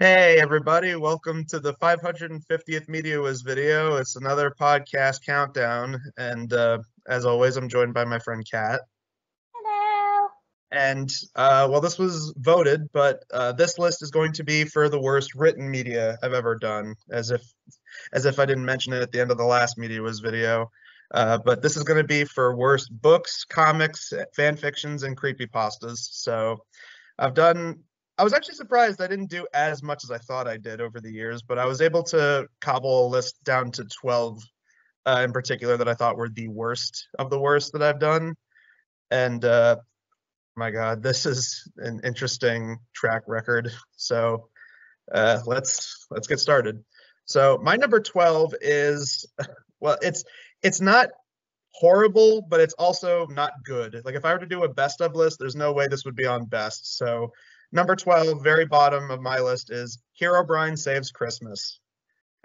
Hey everybody, welcome to the 550th Media Wiz video. It's another podcast countdown, and as always, I'm joined by my friend Kat. Hello. And well, this was voted, but this list is going to be for the worst written media I've ever done, as if I didn't mention it at the end of the last Media Wiz video. But this is going to be for worst books, comics, fan fictions, and creepypastas. So I've done. I was actually surprised I didn't do as much as I thought I did over the years, but I was able to cobble a list down to 12 in particular that I thought were the worst of the worst that I've done. And my God, this is an interesting track record. So let's get started. So my number 12 is well, it's not horrible, but it's also not good. Like if I were to do a best of list, there's no way this would be on best. So number 12, very bottom of my list, is Herobrine Saves Christmas,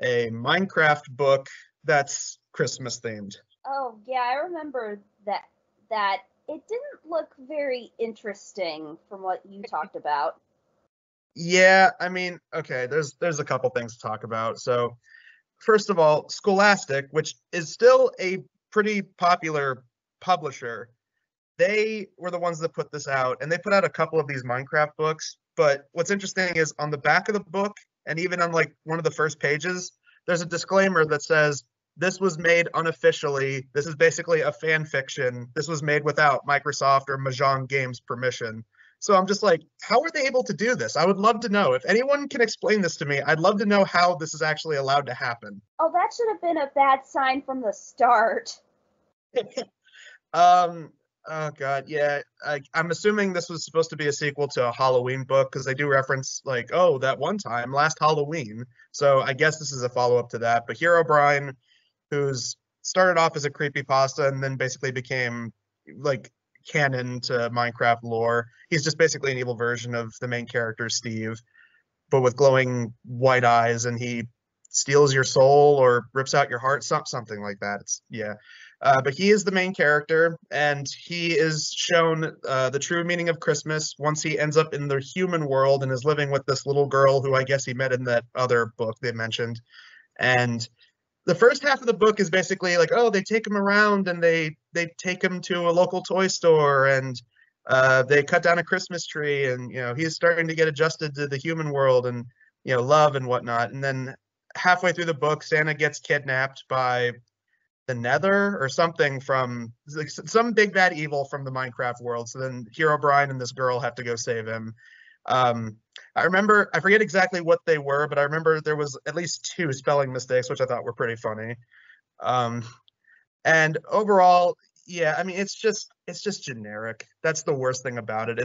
a Minecraft book that's Christmas themed. Oh yeah, I remember that it didn't look very interesting from what you talked about. Yeah, I mean, okay, there's a couple things to talk about. So first of all, Scholastic, which is still a pretty popular publisher, they were the ones that put this out, and they put out a couple of these Minecraft books. But what's interesting is on the back of the book, and even on like one of the first pages, there's a disclaimer that says this was made unofficially. This is basically a fan fiction. This was made without Microsoft or Mahjong Games permission. So I'm just like, how are they able to do this? I would love to know. If anyone can explain this to me, I'd love to know how this is actually allowed to happen. Oh, that should have been a bad sign from the start. Um, oh God, yeah. I'm assuming this was supposed to be a sequel to a Halloween book because they do reference like, oh, that one time last Halloween. So I guess this is a follow-up to that. But Herobrine, who's started off as a creepypasta and then basically became like canon to Minecraft lore. He's just basically an evil version of the main character, Steve, but with glowing white eyes, and he steals your soul or rips out your heart, something like that. It's yeah. But he is the main character, and he is shown the true meaning of Christmas once he ends up in the human world and is living with this little girl who I guess he met in that other book they mentioned. And the first half of the book is basically like, oh, they take him around and they take him to a local toy store, and they cut down a Christmas tree, and he's starting to get adjusted to the human world and love and whatnot. And then halfway through the book, Santa gets kidnapped by the Nether or something from like some big bad evil from the Minecraft world. So then Herobrine and this girl have to go save him. I remember, I forget exactly what they were, but I remember there was at least two spelling mistakes, which I thought were pretty funny. Um, and overall, yeah, I mean, it's just generic. That's the worst thing about it.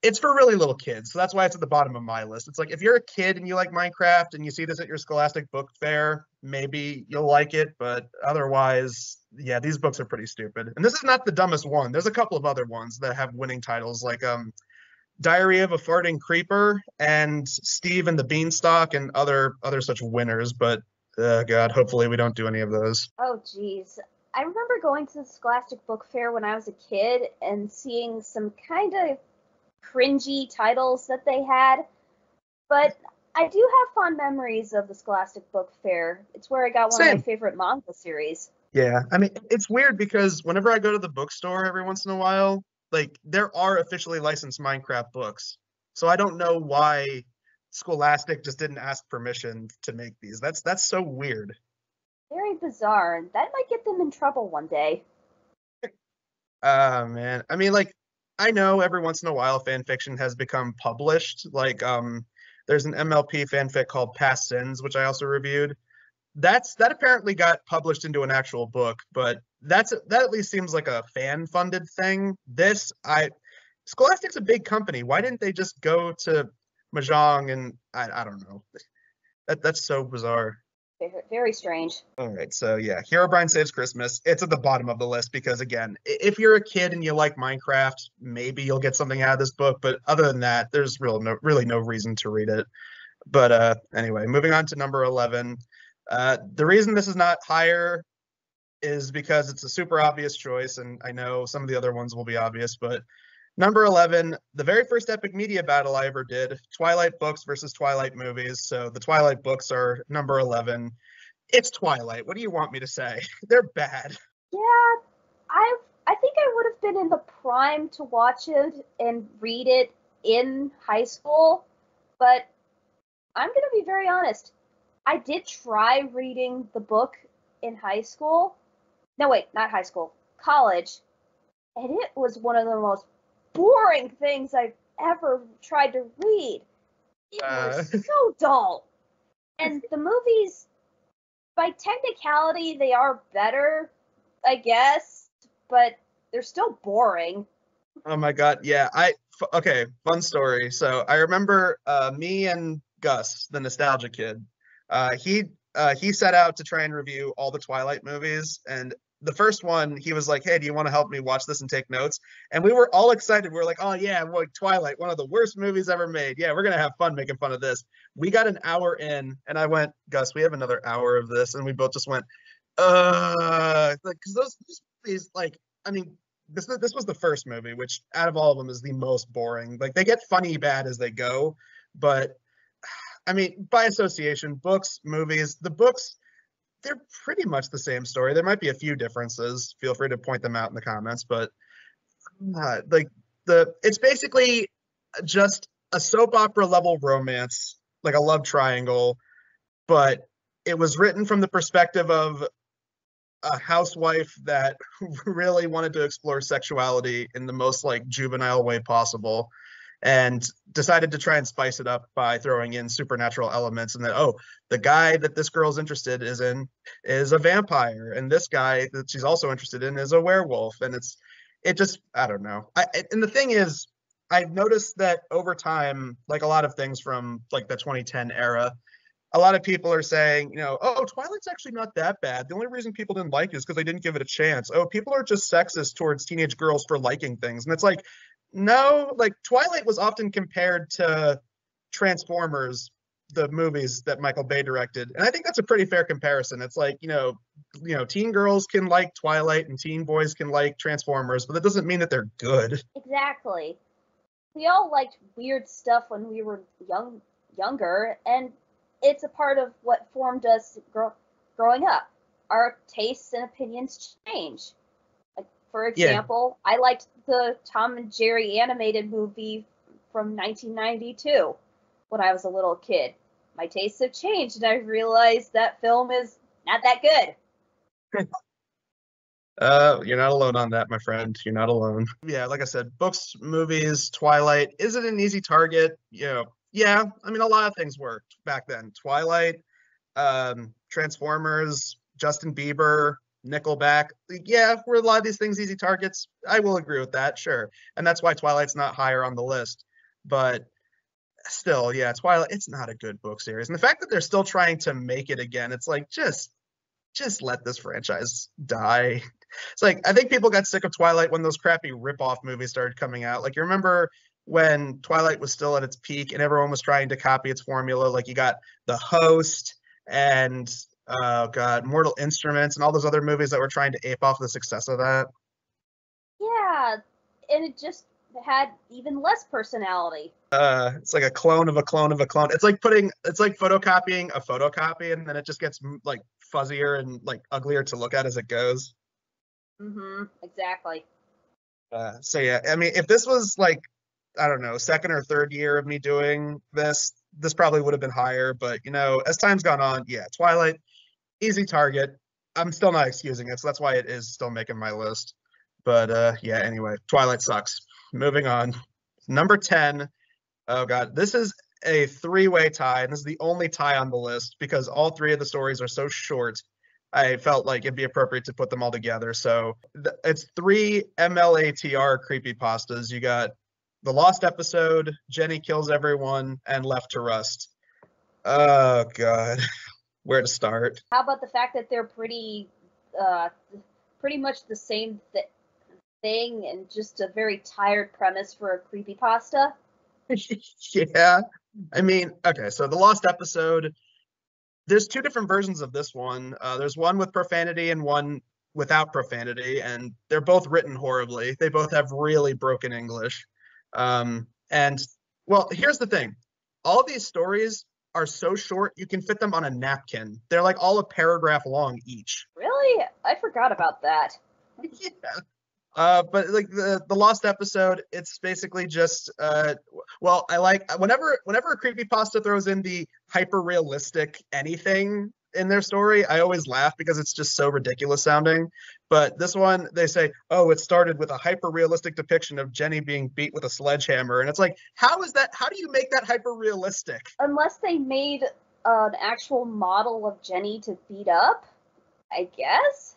It's for really little kids, so that's why it's at the bottom of my list. It's like if you're a kid and you like Minecraft and you see this at your Scholastic book fair, maybe you'll like it, but otherwise, yeah, these books are pretty stupid. And this is not the dumbest one. There's a couple of other ones that have winning titles, like Diary of a Farting Creeper and Steve and the Beanstalk and other such winners. But God, hopefully we don't do any of those. Oh geez. I remember going to the Scholastic Book Fair when I was a kid and seeing some kind of cringy titles that they had, but I do have fond memories of the Scholastic Book Fair. It's where I got one of my favorite manga series. Yeah, I mean, it's weird because whenever I go to the bookstore every once in a while, like there are officially licensed Minecraft books. So I don't know why Scholastic just didn't ask permission to make these. That's so weird. Very bizarre, and that might get them in trouble one day. Man. I mean, like, I know every once in a while fan fiction has become published. Like, there's an MLP fanfic called Past Sins, which I also reviewed. That apparently got published into an actual book, but that at least seems like a fan funded thing. Scholastic's a big company. Why didn't they just go to Mahjong? And I don't know. That's so bizarre. Very strange. All right, so yeah, Herobrine Saves Christmas. It's at the bottom of the list because, again, if you're a kid and you like Minecraft, maybe you'll get something out of this book. But other than that, there's really no reason to read it. But anyway, moving on to number 11. The reason this is not higher is because it's a super obvious choice, and I know some of the other ones will be obvious, but Number 11, the very first epic media battle I ever did, Twilight books versus Twilight movies. So the Twilight books are number 11. It's Twilight. What do you want me to say? They're bad. Yeah, I think I would have been in the prime to watch it and read it in high school, but I'm gonna be very honest. I did try reading the book in high school. No, wait, not high school, college, and it was one of the most boring things I've ever tried to read. It was so dull. And the movies, by technicality, they are better, I guess, but they're still boring. Oh my God. Yeah. Okay. Fun story. So I remember me and Gus, the nostalgia kid, he set out to try and review all the Twilight movies. And the first one, he was like, "Hey, do you want to help me watch this and take notes?" And we were all excited. We were like, "Oh yeah, like Twilight, one of the worst movies ever made. Yeah, we're gonna have fun making fun of this." We got an hour in, and I went, "Gus, we have another hour of this," and we both just went, like, because those movies, like, I mean, this was the first movie, which out of all of them is the most boring. Like, they get funny bad as they go, but I mean, by association, books, movies, the books, they're pretty much the same story. There might be a few differences. Feel free to point them out in the comments, but like it's basically just a soap opera level romance, like a love triangle, but it was written from the perspective of a housewife that really wanted to explore sexuality in the most like juvenile way possible and decided to try and spice it up by throwing in supernatural elements, and that, oh, the guy that this girl's interested in is a vampire, and this guy that she's also interested in is a werewolf. And it just, I don't know. And the thing is, I've noticed that over time, like a lot of things from like the 2010 era, a lot of people are saying, oh, Twilight's actually not that bad. The only reason people didn't like it is because they didn't give it a chance. Oh, people are just sexist towards teenage girls for liking things. And it's like, no, like Twilight was often compared to Transformers, the movies that Michael Bay directed. And I think that's a pretty fair comparison. It's like, teen girls can like Twilight and teen boys can like Transformers, but that doesn't mean that they're good. Exactly. We all liked weird stuff when we were younger, and it's a part of what formed us growing up. Our tastes and opinions change. Like, for example, yeah. I liked the Tom and Jerry animated movie from 1992 when I was a little kid. My tastes have changed, and I realized that film is not that good. You're not alone on that, my friend. You're not alone. Yeah, like I said, books, movies, Twilight. Is it an easy target? Yeah, I mean, a lot of things worked back then. Twilight, Transformers, Justin Bieber, Nickelback. Yeah, were a lot of these things easy targets? I will agree with that, sure. And that's why Twilight's not higher on the list. But still, yeah, Twilight, it's not a good book series. And the fact that they're still trying to make it again, it's like, just let this franchise die. It's like, I think people got sick of Twilight when those crappy rip-off movies started coming out. Like, you remember when Twilight was still at its peak and everyone was trying to copy its formula? Like, you got The Host and Mortal Instruments and all those other movies that were trying to ape off the success of that. Yeah, and it just had even less personality. It's like a clone of a clone of a clone. It's like photocopying a photocopy, and then it just gets like fuzzier and like uglier to look at as it goes. Exactly. So yeah, I mean, if this was like, I don't know, second or third year of me doing this probably would have been higher. But as time's gone on, yeah, Twilight, easy target. I'm still not excusing it, so that's why it is still making my list. But yeah, anyway, Twilight sucks. Moving on. Number 10. Oh god, this is a three-way tie, and this is the only tie on the list because all three of the stories are so short. I felt like it'd be appropriate to put them all together. So it's 3 MLATR creepypastas. You got The Lost Episode, Jenny Kills Everyone, and Left to Rust. Oh god, where to start? How about the fact that they're pretty much the same thing and just a very tired premise for a creepypasta? Yeah, I mean, okay, so The Lost Episode, there's two different versions of this one. There's one with profanity and one without profanity, and they're both written horribly. They both have really broken English. And well, here's the thing. All these stories are so short you can fit them on a napkin. They're like all a paragraph long each. Really? I forgot about that. Yeah. But like the lost episode, it's basically just well, I like whenever a creepypasta throws in the hyper realistic anything in their story, I always laugh because it's just so ridiculous sounding. But this one, they say, oh, it started with a hyper realistic depiction of Jenny being beat with a sledgehammer, and it's like, how is that? How do you make that hyper realistic? Unless they made an actual model of Jenny to beat up, I guess.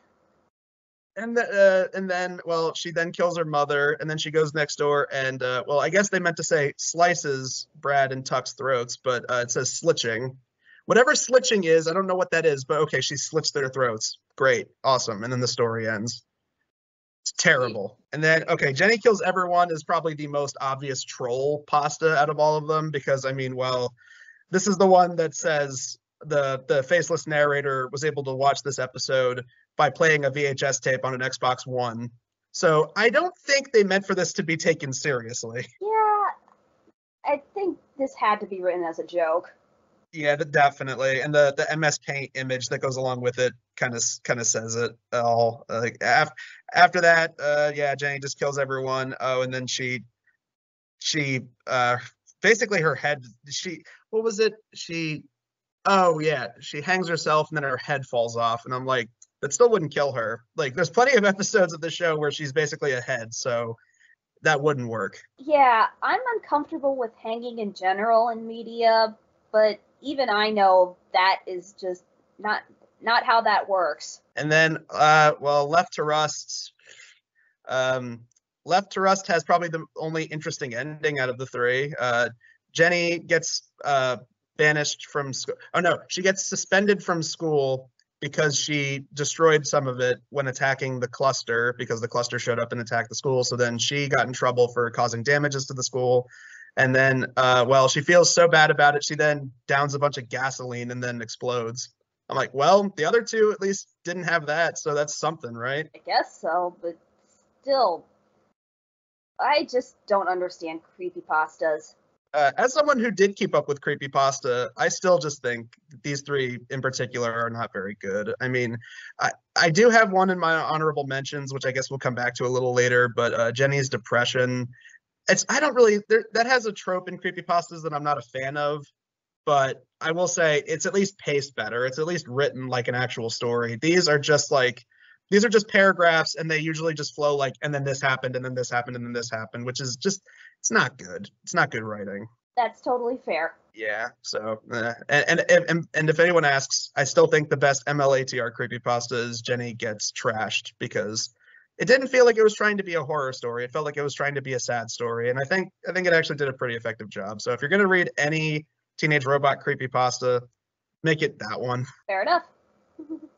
And then, well, she then kills her mother, and then she goes next door, and well, I guess they meant to say slices Brad and Tuck's throats, but it says slitching. Whatever slitching is, I don't know what that is, but okay, she slits their throats. Great, awesome, and then the story ends. It's terrible. And then, okay, Jenny kills everyone is probably the most obvious troll pasta out of all of them, because I mean, well, this is the one that says the faceless narrator was able to watch this episode by playing a VHS tape on an Xbox One. So I don't think they meant for this to be taken seriously. Yeah, I think this had to be written as a joke. Yeah, definitely. And the MS Paint image that goes along with it kind of says it all. Like after that, yeah, Jenny just kills everyone. Oh, and then she basically her head. What was it? Oh yeah, she hangs herself and then her head falls off. And I'm like, that still wouldn't kill her. Like, there's plenty of episodes of the show where she's basically a head, so that wouldn't work. Yeah, I'm uncomfortable with hanging in general in media, but even I know that is just not how that works. And then, well, Left to Rust. Left to Rust has probably the only interesting ending out of the three. Jenny gets banished from school. Oh no, she gets suspended from school because she destroyed some of it when attacking the cluster, because the cluster showed up and attacked the school. So then she got in trouble for causing damages to the school. And then, well, she feels so bad about it, she then downs a bunch of gasoline and then explodes. I'm like, well, the other two at least didn't have that, so that's something, right? I guess so, but still, I just don't understand creepypastas. As someone who did keep up with creepypasta, I still just think these three in particular are not very good. I mean, I do have one in my honorable mentions, which I guess we'll come back to a little later, but Jenny's depression. I don't really, that has a trope in creepypastas that I'm not a fan of, but I will say it's at least paced better. It's at least written like an actual story. These are just paragraphs, and they usually just flow like, and then this happened, and then this happened, and then this happened, which is just, it's not good. It's not good writing. That's totally fair. Yeah. So, and if anyone asks, I still think the best MLATR creepypasta is Jenny gets trashed, because it didn't feel like it was trying to be a horror story. It felt like it was trying to be a sad story, and I think it actually did a pretty effective job. So if you're gonna read any teenage robot creepypasta, make it that one. Fair enough.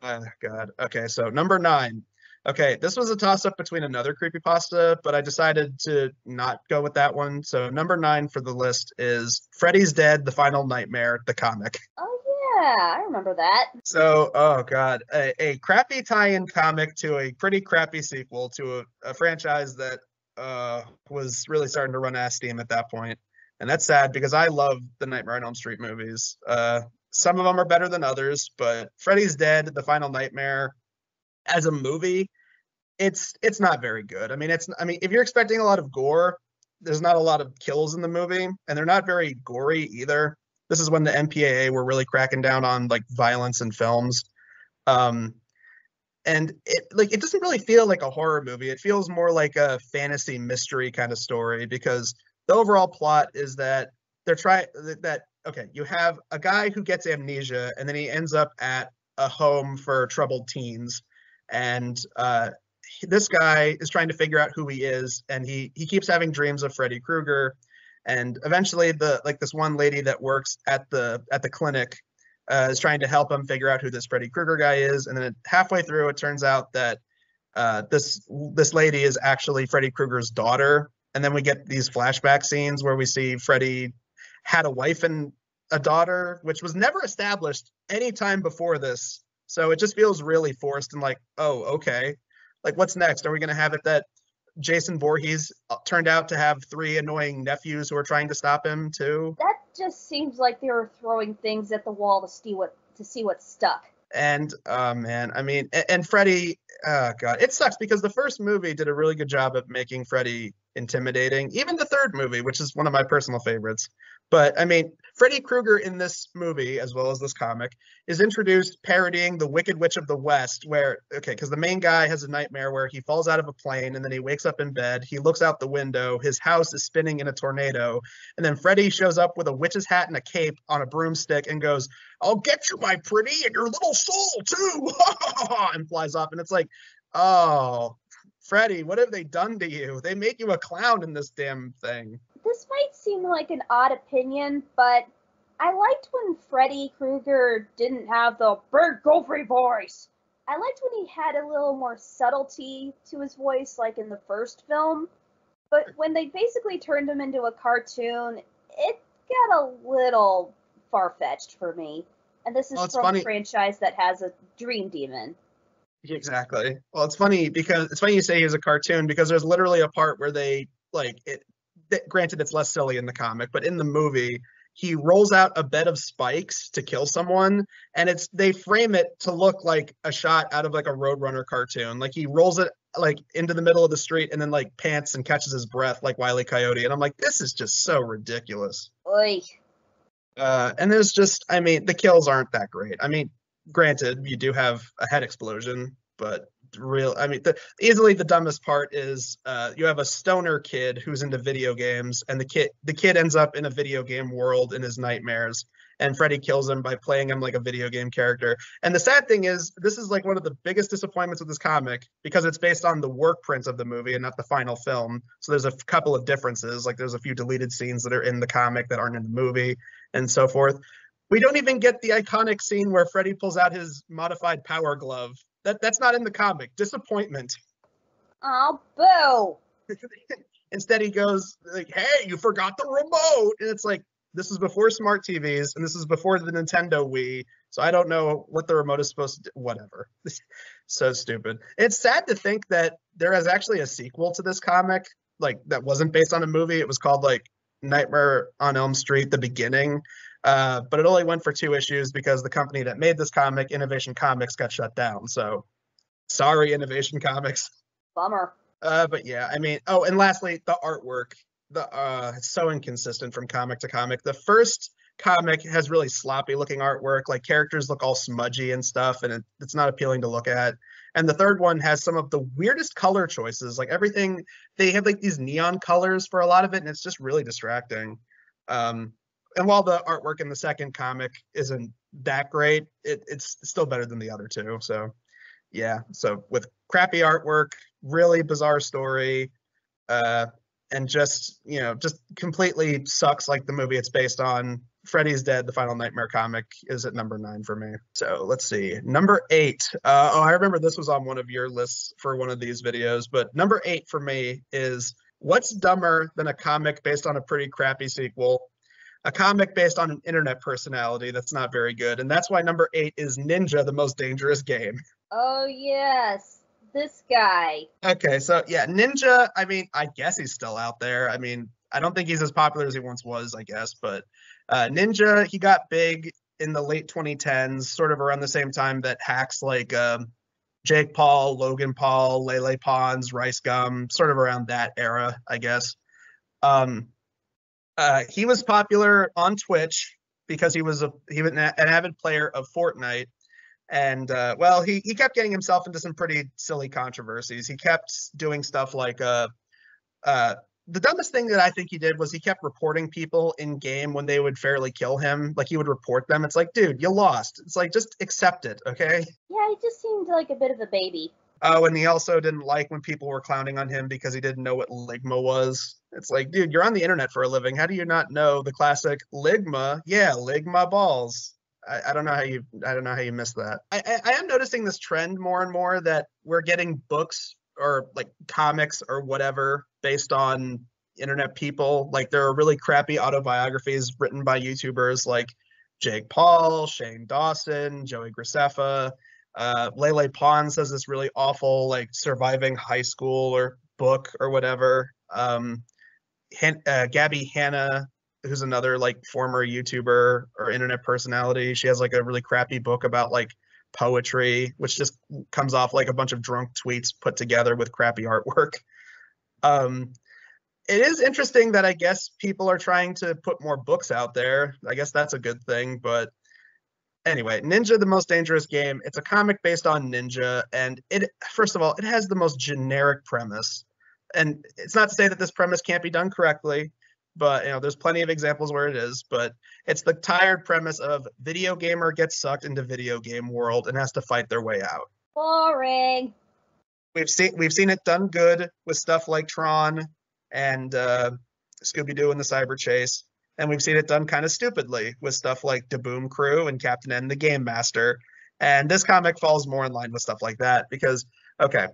Oh, God. Okay, so number 9. Okay, this was a toss-up between another creepypasta, but I decided to not go with that one. So number 9 for the list is Freddys Dead, The Final Nightmare, the comic. Oh, yeah, I remember that. So, oh, God, a crappy tie-in comic to a pretty crappy sequel to a franchise that was really starting to run ass steam at that point. And that's sad, because I love the Nightmare on Elm Street movies. Some of them are better than others, but Freddys Dead, The Final Nightmare, as a movie, it's not very good. I mean, if you're expecting a lot of gore, there's not a lot of kills in the movie, and they're not very gory either. This is when the MPAA were really cracking down on like violence in films. And it doesn't really feel like a horror movie. It feels more like a fantasy mystery kind of story, because the overall plot is that you have a guy who gets amnesia, and then he ends up at a home for troubled teens, and this guy is trying to figure out who he is, and he keeps having dreams of Freddy Krueger, and eventually this one lady that works at the clinic is trying to help him figure out who this Freddy Krueger guy is, and then halfway through it turns out that this lady is actually Freddy Krueger's daughter, and then we get these flashback scenes where we see Freddy had a wife and a daughter, which was never established any time before this So it just feels really forced and like, oh, okay. Like, what's next? Are we going to have it that Jason Voorhees turned out to have 3 annoying nephews who are trying to stop him too? That just seems like they were throwing things at the wall to see what stuck. And man, I mean, and Freddy, God, it sucks because the first movie did a really good job of making Freddy intimidating. Even the third movie, which is one of my personal favorites. But I mean, Freddy Krueger in this movie, as well as this comic, is introduced parodying the Wicked Witch of the West, where, okay, because the main guy has a nightmare where he falls out of a plane and then he wakes up in bed. He looks out the window. His house is spinning in a tornado. And then Freddy shows up with a witch's hat and a cape on a broomstick and goes, "I'll get you, my pretty, and your little soul, too," and flies off. And it's like, oh, Freddy, what have they done to you? They make you a clown in this damn thing. This might seem like an odd opinion, but I liked when Freddy Krueger didn't have the big goofy voice. I liked when he had a little more subtlety to his voice, like in the first film. But when they basically turned him into a cartoon, it got a little far-fetched for me. And this is from a franchise that has a dream demon. Exactly. Well, it's funny you say he was a cartoon because there's literally a part where they like it. Granted, it's less silly in the comic, but in the movie, he rolls out a bed of spikes to kill someone, and they frame it to look like a shot out of like a Roadrunner cartoon. Like he rolls it like into the middle of the street and then like pants and catches his breath like Wile E. Coyote, and I'm like, this is just so ridiculous. Oy. And there's just, I mean, the kills aren't that great. I mean, granted, you do have a head explosion, but easily the dumbest part is you have a stoner kid who's into video games, and the kid ends up in a video game world in his nightmares, and Freddy kills him by playing him like a video game character. And the sad thing is, this is like one of the biggest disappointments with this comic because it's based on the work print of the movie and not the final film. So there's a couple of differences. Like there's a few deleted scenes that are in the comic that aren't in the movie and so forth. We don't even get the iconic scene where Freddy pulls out his modified power glove. That's not in the comic. Disappointment. Oh, boo. Instead, he goes like, "Hey, you forgot the remote." And it's like, this is before smart TVs, and this is before the Nintendo Wii. So I don't know what the remote is supposed to do. Whatever. So stupid. It's sad to think that there is actually a sequel to this comic, like that wasn't based on a movie. It was called like Nightmare on Elm Street: The Beginning. But it only went for 2 issues because the company that made this comic, Innovation Comics, got shut down. So, sorry, Innovation Comics. Bummer. But yeah, I mean, oh, and lastly, the artwork. It's so inconsistent from comic to comic. The first comic has really sloppy-looking artwork, like characters look all smudgy and stuff, and it's not appealing to look at. And the third one has some of the weirdest color choices. Like everything, they have like these neon colors for a lot of it, and it's just really distracting. And while the artwork in the second comic isn't that great, it's still better than the other 2. So, yeah. So with crappy artwork, really bizarre story, and just completely sucks like the movie it's based on. Freddys Dead, the Final Nightmare comic, is at number 9 for me. So let's see. Number 8. I remember this was on one of your lists for one of these videos, but number 8 for me is what's dumber than a comic based on a pretty crappy sequel? A comic based on an internet personality that's not very good. And that's why number 8 is Ninja, the Most Dangerous Game. Oh, yes. This guy. Okay, so yeah, Ninja, I mean, I guess he's still out there. I mean, I don't think he's as popular as he once was, I guess. But Ninja, he got big in the late 2010s, sort of around the same time that hacks like Jake Paul, Logan Paul, Lele Pons, Rice Gum, sort of around that era, I guess. He was popular on Twitch because he was an avid player of Fortnite, and he kept getting himself into some pretty silly controversies. He kept doing stuff like the dumbest thing that I think he did was he kept reporting people in game when they would fairly kill him. Like he would report them. It's like, dude, you lost. It's like, just accept it, okay? Yeah, he just seemed like a bit of a baby. Oh, and he also didn't like when people were clowning on him because he didn't know what Ligma was. It's like, dude, you're on the internet for a living. How do you not know the classic Ligma? Yeah, Ligma balls. I don't know how you missed that. I am noticing this trend more and more that we're getting books or like comics or whatever based on internet people. Like there are really crappy autobiographies written by YouTubers like Jake Paul, Shane Dawson, Joey Graceffa. Lele Pons has this really awful like surviving high school or book or whatever. Gabby Hanna, who's another like former YouTuber or internet personality, she has like a really crappy book about like poetry, which just comes off like a bunch of drunk tweets put together with crappy artwork. It is interesting that I guess people are trying to put more books out there. I guess that's a good thing, but anyway, Ninja the Most Dangerous Game. It's a comic based on Ninja, and it first of all, it has the most generic premise. And it's not to say that this premise can't be done correctly, but there's plenty of examples where it is, but it's the tired premise of video gamer gets sucked into video game world and has to fight their way out. Boring. We've seen it done good with stuff like Tron and Scooby-Doo and the Cyber Chase. And we've seen it done kind of stupidly with stuff like Da Boom Crew and Captain N the Game Master. And this comic falls more in line with stuff like that because, okay,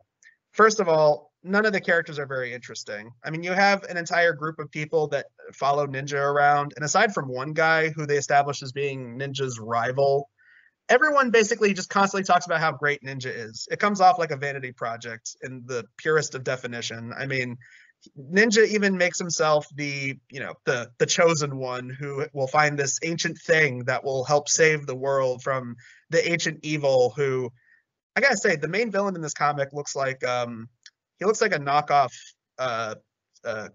first of all, none of the characters are very interesting. I mean, you have an entire group of people that follow Ninja around. And aside from one guy who they established as being Ninja's rival, everyone basically just constantly talks about how great Ninja is. It comes off like a vanity project in the purest of definition. I mean, Ninja even makes himself the chosen one who will find this ancient thing that will help save the world from the ancient evil who, I gotta say, the main villain in this comic looks like he looks like a knockoff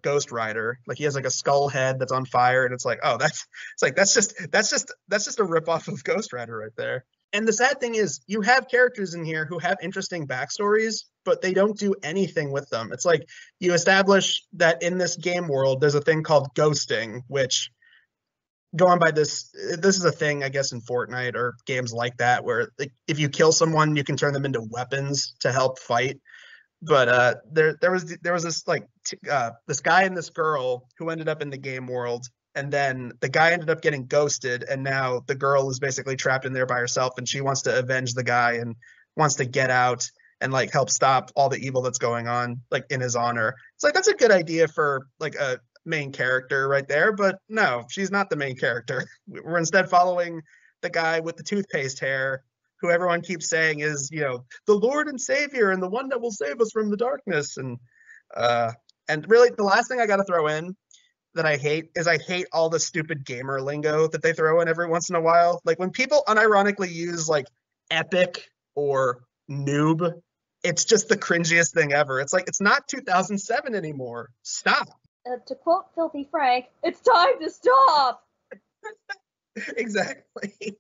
Ghost Rider. Like he has like a skull head that's on fire, and it's like, oh, that's just a ripoff of Ghost Rider right there. And the sad thing is, you have characters in here who have interesting backstories, but they don't do anything with them. It's like you establish that in this game world, there's a thing called ghosting, which, going by this is a thing, I guess, in Fortnite or games like that, where like, if you kill someone, you can turn them into weapons to help fight. But there was this like this guy and this girl who ended up in the game world. And then the guy ended up getting ghosted, and now the girl is basically trapped in there by herself, and she wants to avenge the guy and wants to get out and like help stop all the evil that's going on, like in his honor. It's like that's a good idea for like a main character right there, but no, she's not the main character. We're instead following the guy with the toothpaste hair, who everyone keeps saying is, the Lord and Savior and the one that will save us from the darkness. And really, the last thing I got to throw in that I hate is I hate all the stupid gamer lingo that they throw in every once in a while. Like when people unironically use like epic or noob, it's just the cringiest thing ever. It's like, it's not 2007 anymore. Stop. To quote Filthy Frank, it's time to stop. Exactly.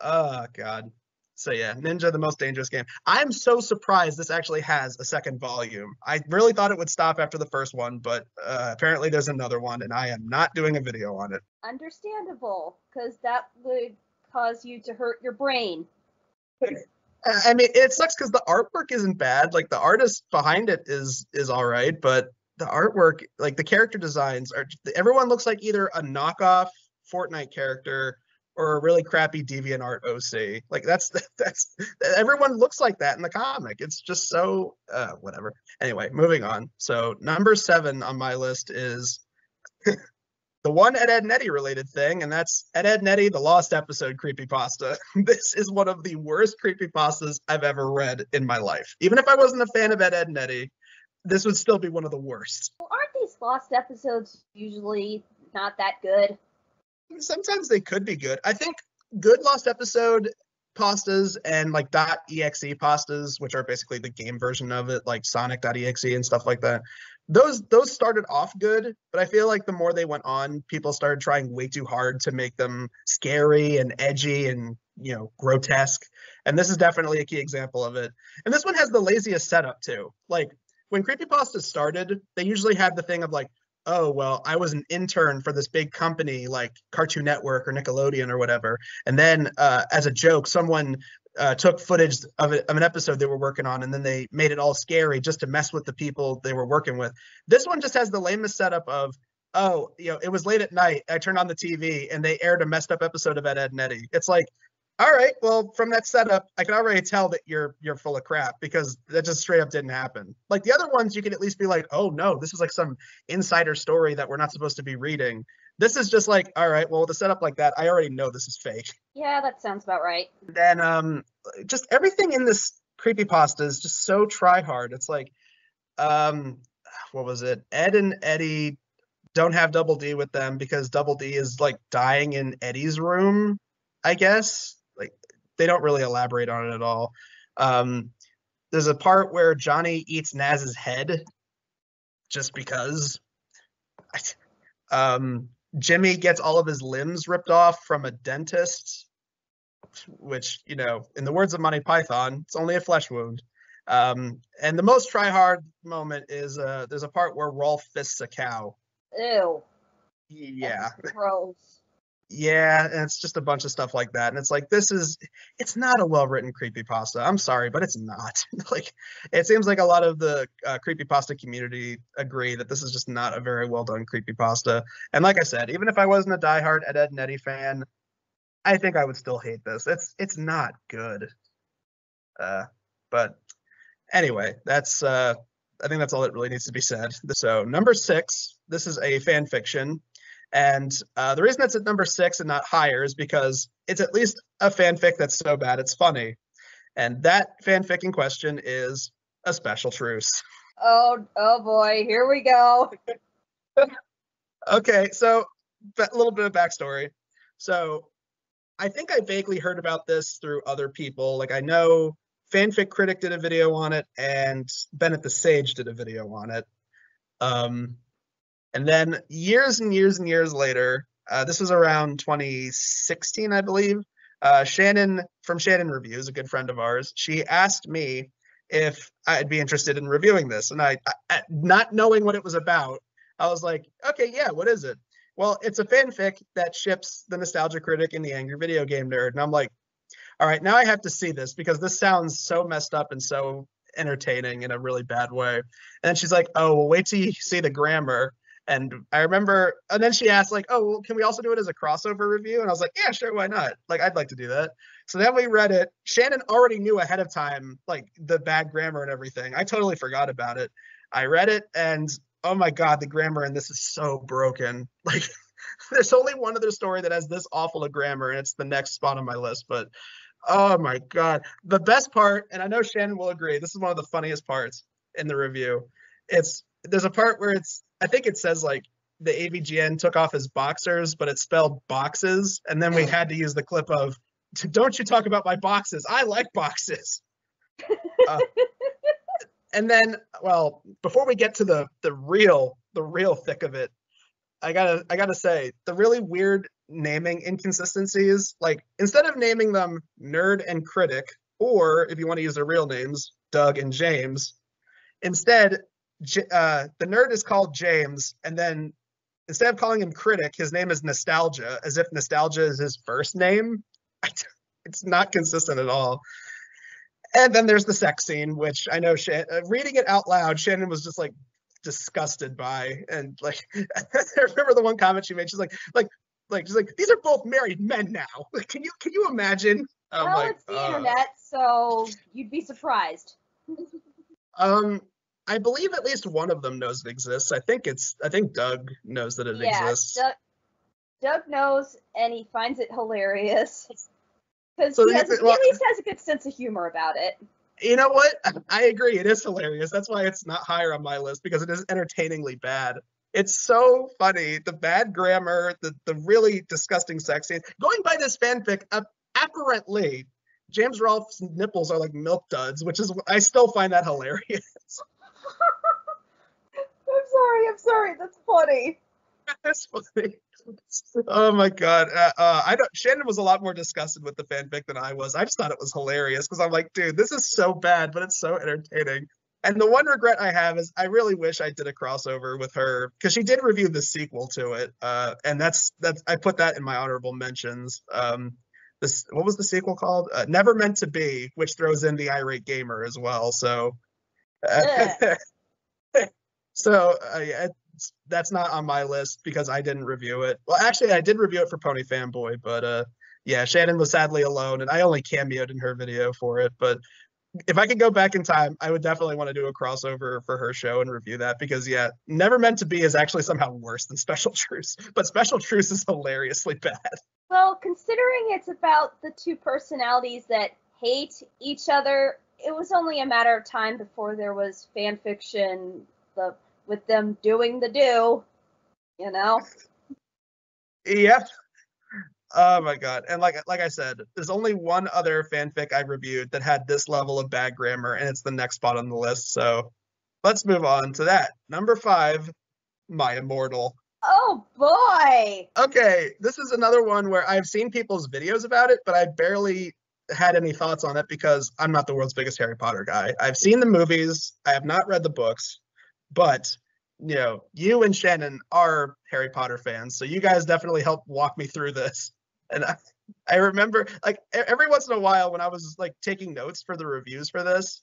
Oh, God. So yeah, Ninja the Most Dangerous Game. I'm so surprised this actually has a second volume. I really thought it would stop after the first one, but apparently there's another one, and I am not doing a video on it. Understandable, because that would cause you to hurt your brain. I mean, it sucks because the artwork isn't bad. Like the artist behind it is all right, but the artwork, like the character designs, everyone looks like either a knockoff Fortnite character or a really crappy DeviantArt OC. Like that's everyone looks like that in the comic. It's just so whatever. Anyway, moving on. So number 7 on my list is the one Ed Nettie related thing, and that's Ed Nettie, the Lost Episode creepypasta. This is one of the worst creepypastas I've ever read in my life. Even if I wasn't a fan of Ed Nettie, this would still be one of the worst. Well, aren't these Lost episodes usually not that good? Sometimes they could be good. I think good Lost Episode pastas and like .exe pastas, which are basically the game version of it, like Sonic.exe and stuff like that, those started off good, but I feel like the more they went on, people started trying way too hard to make them scary and edgy and grotesque. And this is definitely a key example of it. And this one has the laziest setup too. Like when creepypastas started, they usually had the thing of like, oh, well, I was an intern for this big company like Cartoon Network or Nickelodeon or whatever. And then as a joke, someone took footage of an episode they were working on, and then they made it all scary just to mess with the people they were working with. This one just has the lamest setup of, oh, it was late at night. I turned on the TV and they aired a messed up episode of Ed Nettie. It's like, all right, well, from that setup, I can already tell that you're full of crap because that just straight up didn't happen. Like the other ones, you can at least be like, oh no, this is like some insider story that we're not supposed to be reading. This is just like, all right, well, with a setup like that, I already know this is fake. Yeah, that sounds about right. Then just everything in this creepypasta is just so try hard. It's like, um, what was it? Ed and Eddie don't have Double D with them because Double D is like dying in Eddie's room, I guess. Like they don't really elaborate on it at all. Um, there's a part where Johnny eats Naz's head just because. Jimmy gets all of his limbs ripped off from a dentist, which, you know, in the words of Monty Python, it's only a flesh wound. And the most try hard moment is there's a part where Rolf fists a cow. Ew. Yeah. That's gross. Yeah, and it's just a bunch of stuff like that. And it's like, it's not a well-written creepypasta. I'm sorry, but it's not. Like, it seems like a lot of the creepypasta community agree that this is just not a very well-done creepypasta. And like I said, even if I wasn't a diehard Ed, Edd n Eddy fan, I think I would still hate this. It's not good. But anyway, I think that's all that really needs to be said. So number 6, this is a fan fiction. And the reason it's at number 6 and not higher is because it's at least a fanfic that's so bad it's funny. And that fanfic in question is A Special Truce. Oh boy, here we go. Okay, so a little bit of backstory. So I think I vaguely heard about this through other people. Like I know Fanfic Critic did a video on it and Bennett the Sage did a video on it. And then years and years and years later, this was around 2016, I believe, Shannon from Shannon Reviews, a good friend of ours, she asked me if I'd be interested in reviewing this. And I not knowing what it was about, I was like, okay, yeah, what is it? Well, it's a fanfic that ships the Nostalgia Critic and the Angry Video Game Nerd. And I'm like, all right, now I have to see this because this sounds so messed up and so entertaining in a really bad way. And then she's like, oh, well, wait till you see the grammar. And I remember, and then she asked like, oh, well, can we also do it as a crossover review? And I was like, yeah, sure, why not? Like, I'd like to do that. So then we read it. Shannon already knew ahead of time, like the bad grammar and everything. I totally forgot about it. I read it and oh my God, the grammar in this is so broken. Like there's only one other story that has this awful a grammar and it's the next spot on my list. But oh my God, the best part, and I know Shannon will agree, this is one of the funniest parts in the review. There's a part where I think it says like the AVGN took off his boxers, but it's spelled boxes. And then we had to use the clip of, don't you talk about my boxes. I like boxes. And then, well, before we get to the real thick of it, I gotta say the really weird naming inconsistencies, like instead of naming them Nerd and Critic, or if you want to use their real names, Doug and James, instead the nerd is called James, and then instead of calling him Critic, his name is Nostalgia, as if Nostalgia is his first name. It's not consistent at all. And then there's the sex scene, which I know reading it out loud, Shannon was just like disgusted by. And like, I remember the one comment she made. She's like, these are both married men now. Like, can you imagine? Well, it's the internet, so you'd be surprised. I believe at least one of them knows it exists. I think Doug knows that it exists. Doug knows, and he finds it hilarious. Because he at least has a good sense of humor about it. You know what? I agree. It is hilarious. That's why it's not higher on my list, because it is entertainingly bad. It's so funny. The bad grammar, the really disgusting sex scene. Going by this fanfic, apparently, James Rolfe's nipples are like milk duds, which is, I still find that hilarious. I'm sorry. That's funny. That's funny. Oh my God. Shannon was a lot more disgusted with the fanfic than I was. I just thought it was hilarious because I'm like, dude, this is so bad, but it's so entertaining. And the one regret I have is I really wish I did a crossover with her because she did review the sequel to it. And that's I put that in my honorable mentions. What was the sequel called? Never Meant to Be, which throws in the irate gamer as well. So, that's not on my list because I didn't review it. Well, actually, I did review it for Pony Fanboy, but yeah, Shannon was sadly alone, and I only cameoed in her video for it. But if I could go back in time, I would definitely want to do a crossover for her show and review that because yeah, Never Meant to Be is actually somehow worse than Special Truce, but Special Truce is hilariously bad. Well, considering it's about the two personalities that hate each other, it was only a matter of time before there was fan fiction with them doing the do, you know? Yeah. Oh my god. And like I said, there's only one other fanfic I reviewed that had this level of bad grammar, and it's the next spot on the list. So let's move on to that. Number 5, My Immortal. Oh boy! Okay, this is another one where I've seen people's videos about it, but I barely had any thoughts on it because I'm not the world's biggest Harry Potter guy. I've seen the movies, I have not read the books, but you and Shannon are Harry Potter fans, so you guys definitely helped walk me through this. And I remember, like, every once in a while when I was like taking notes for the reviews for this,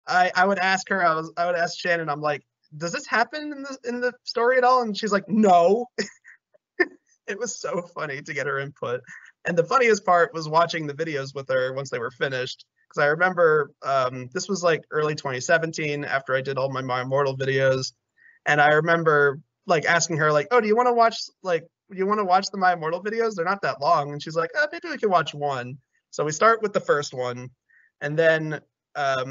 I would ask her, I would ask Shannon, I'm like, does this happen in the story at all? And she's like, no. It was so funny to get her input. And the funniest part was watching the videos with her once they were finished. Because I remember this was like early 2017 after I did all my Immortal videos. And I remember like asking her like, oh, do you want to watch the My Immortal videos? They're not that long. And she's like, oh, maybe we can watch one. So we start with the first one. And then I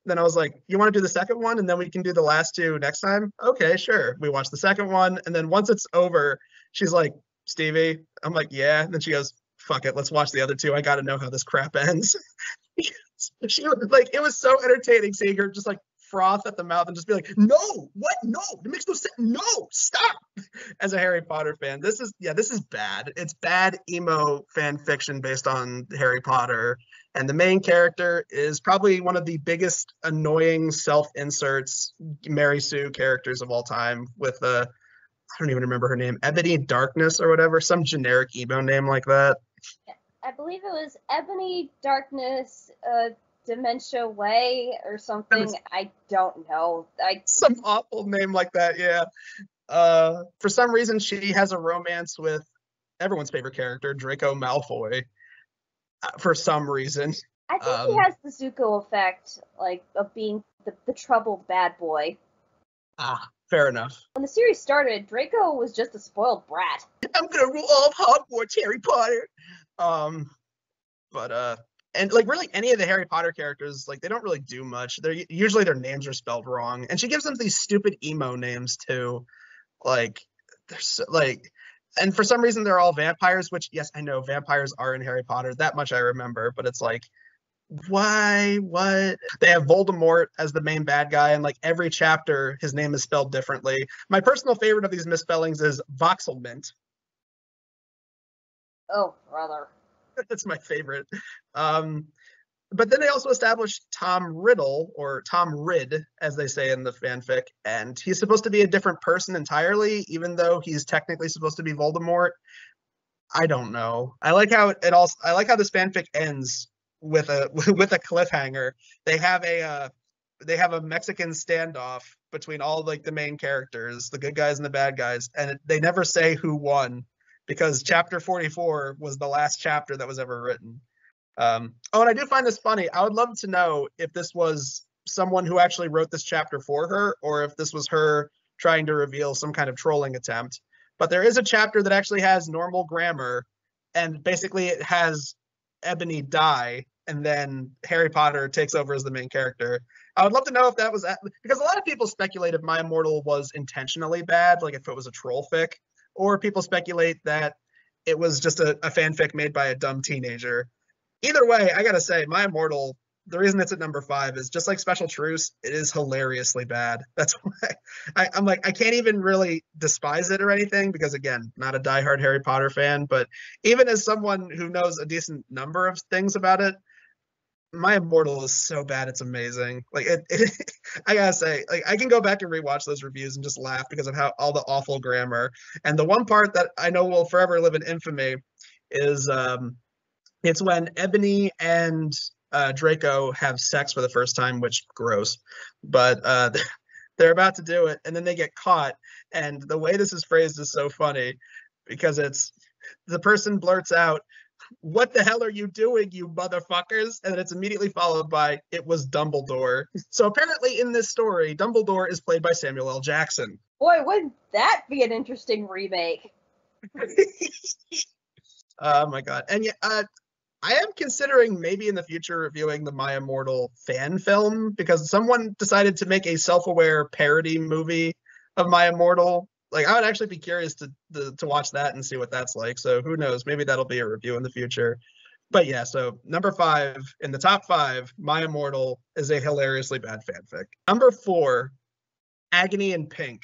was like, you want to do the second one? And then we can do the last two next time? Okay, sure. We watch the second one. And then once it's over, she's like, Stevie? I'm like, yeah. And then she goes, fuck it, let's watch the other two. I got to know how this crap ends. She was like, it was so entertaining seeing her just like froth at the mouth and just be like, no, what? No, it makes no sense. No, stop. As a Harry Potter fan, this is bad. It's bad emo fan fiction based on Harry Potter. And the main character is probably one of the biggest annoying self-inserts Mary Sue characters of all time with I don't even remember her name, Ebony Darkness or whatever, some generic emo name like that. I believe it was Ebony Darkness, Dementia Way or something. I don't know. Some awful name like that, yeah. For some reason, she has a romance with everyone's favorite character, Draco Malfoy. For some reason. I think he has the Zuko effect, like, of being the troubled bad boy. Fair enough. When the series started, Draco was just a spoiled brat. I'm gonna rule all of Hogwarts, Harry Potter. And like really any of the Harry Potter characters, like they don't really do much. They're usually their names are spelled wrong, and she gives them these stupid emo names too. Like they're so, like, and for some reason they're all vampires. Which yes, I know vampires are in Harry Potter. That much I remember. But it's like, why? What? They have Voldemort as the main bad guy, and like every chapter, his name is spelled differently. My personal favorite of these misspellings is Voxelmint. Oh, brother. That's my favorite. But then they also established Tom Riddle, or Tom Ridd, as they say in the fanfic, and he's supposed to be a different person entirely, even though he's technically supposed to be Voldemort. I don't know. I like how this fanfic ends with a cliffhanger. They have a Mexican standoff between all like the main characters, the good guys and the bad guys, and they never say who won because chapter 44 was the last chapter that was ever written. And I do find this funny. I would love to know if this was someone who actually wrote this chapter for her, or if this was her trying to reveal some kind of trolling attempt. But there is a chapter that actually has normal grammar, and basically it has Ebony die, and then Harry Potter takes over as the main character. I would love to know if that was because a lot of people speculate if My Immortal was intentionally bad, like if it was a troll fic, or people speculate that it was just a fanfic made by a dumb teenager. Either way, I gotta say, My Immortal, the reason it's at number 5 is just like Special Truce, it is hilariously bad. That's why I'm like, I can't even really despise it or anything because, again, not a diehard Harry Potter fan. But even as someone who knows a decent number of things about it, My Immortal is so bad, it's amazing. Like I gotta say, like I can go back and rewatch those reviews and just laugh because of how all the awful grammar. And the one part that I know will forever live in infamy is it's when Ebony and Draco have sex for the first time, which gross. But they're about to do it, and then they get caught. And the way this is phrased is so funny because it's the person blurts out, what the hell are you doing, you motherfuckers? And then it's immediately followed by, it was Dumbledore. So apparently in this story, Dumbledore is played by Samuel L. Jackson. Boy, wouldn't that be an interesting remake? Oh my god. And yeah, I am considering maybe in the future reviewing the My Immortal fan film, because someone decided to make a self-aware parody movie of My Immortal. Like, I would actually be curious to watch that and see what that's like. So who knows? Maybe that'll be a review in the future. But yeah, so number 5 in the top 5, My Immortal is a hilariously bad fanfic. Number 4, Agony in Pink.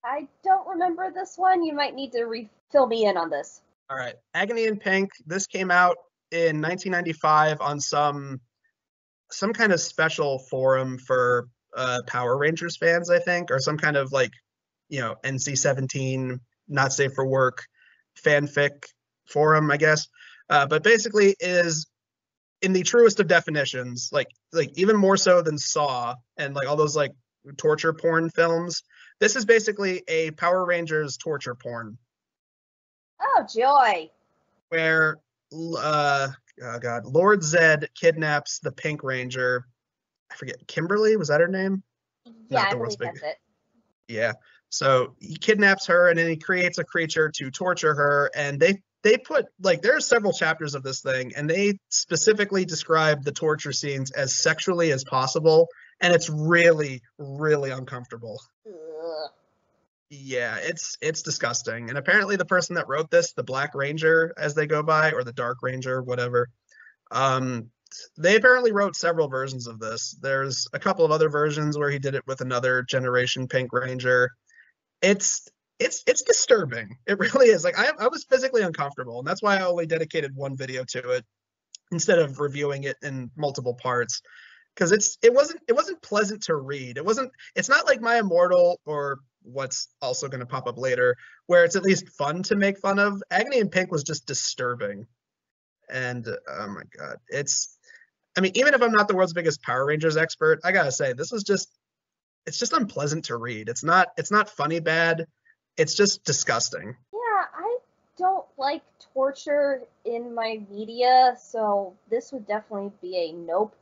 I don't remember this one. You might need to fill me in on this. All right, Agony in Pink. This came out in 1995 on some kind of special forum for Power Rangers fans, I think, or some kind of like, NC-17 not safe for work fanfic forum, I guess. But basically is, in the truest of definitions, like even more so than Saw and like all those like torture porn films, this is basically a Power Rangers torture porn. Oh joy. Where Lord Zed kidnaps the Pink Ranger. I forget, Kimberly, was that her name? Yeah, I believe that's it. Yeah. So he kidnaps her and then he creates a creature to torture her. And they put, like, there are several chapters of this thing, and they specifically describe the torture scenes as sexually as possible. And it's really, really uncomfortable. Ugh. Yeah, it's disgusting. And apparently the person that wrote this, the Black Ranger, as they go by, or the Dark Ranger, whatever, they apparently wrote several versions of this. There's a couple of other versions where he did it with another generation Pink Ranger. It's disturbing. It really is. Like, I was physically uncomfortable, and that's why I only dedicated one video to it instead of reviewing it in multiple parts. Because it wasn't pleasant to read. It's not like My Immortal or what's also going to pop up later, where it's at least fun to make fun of. Agony in Pink was just disturbing. And oh my god, even if I'm not the world's biggest Power Rangers expert, I gotta say it's just unpleasant to read. It's not funny bad. It's just disgusting. Yeah, I don't like torture in my media, so this would definitely be a nope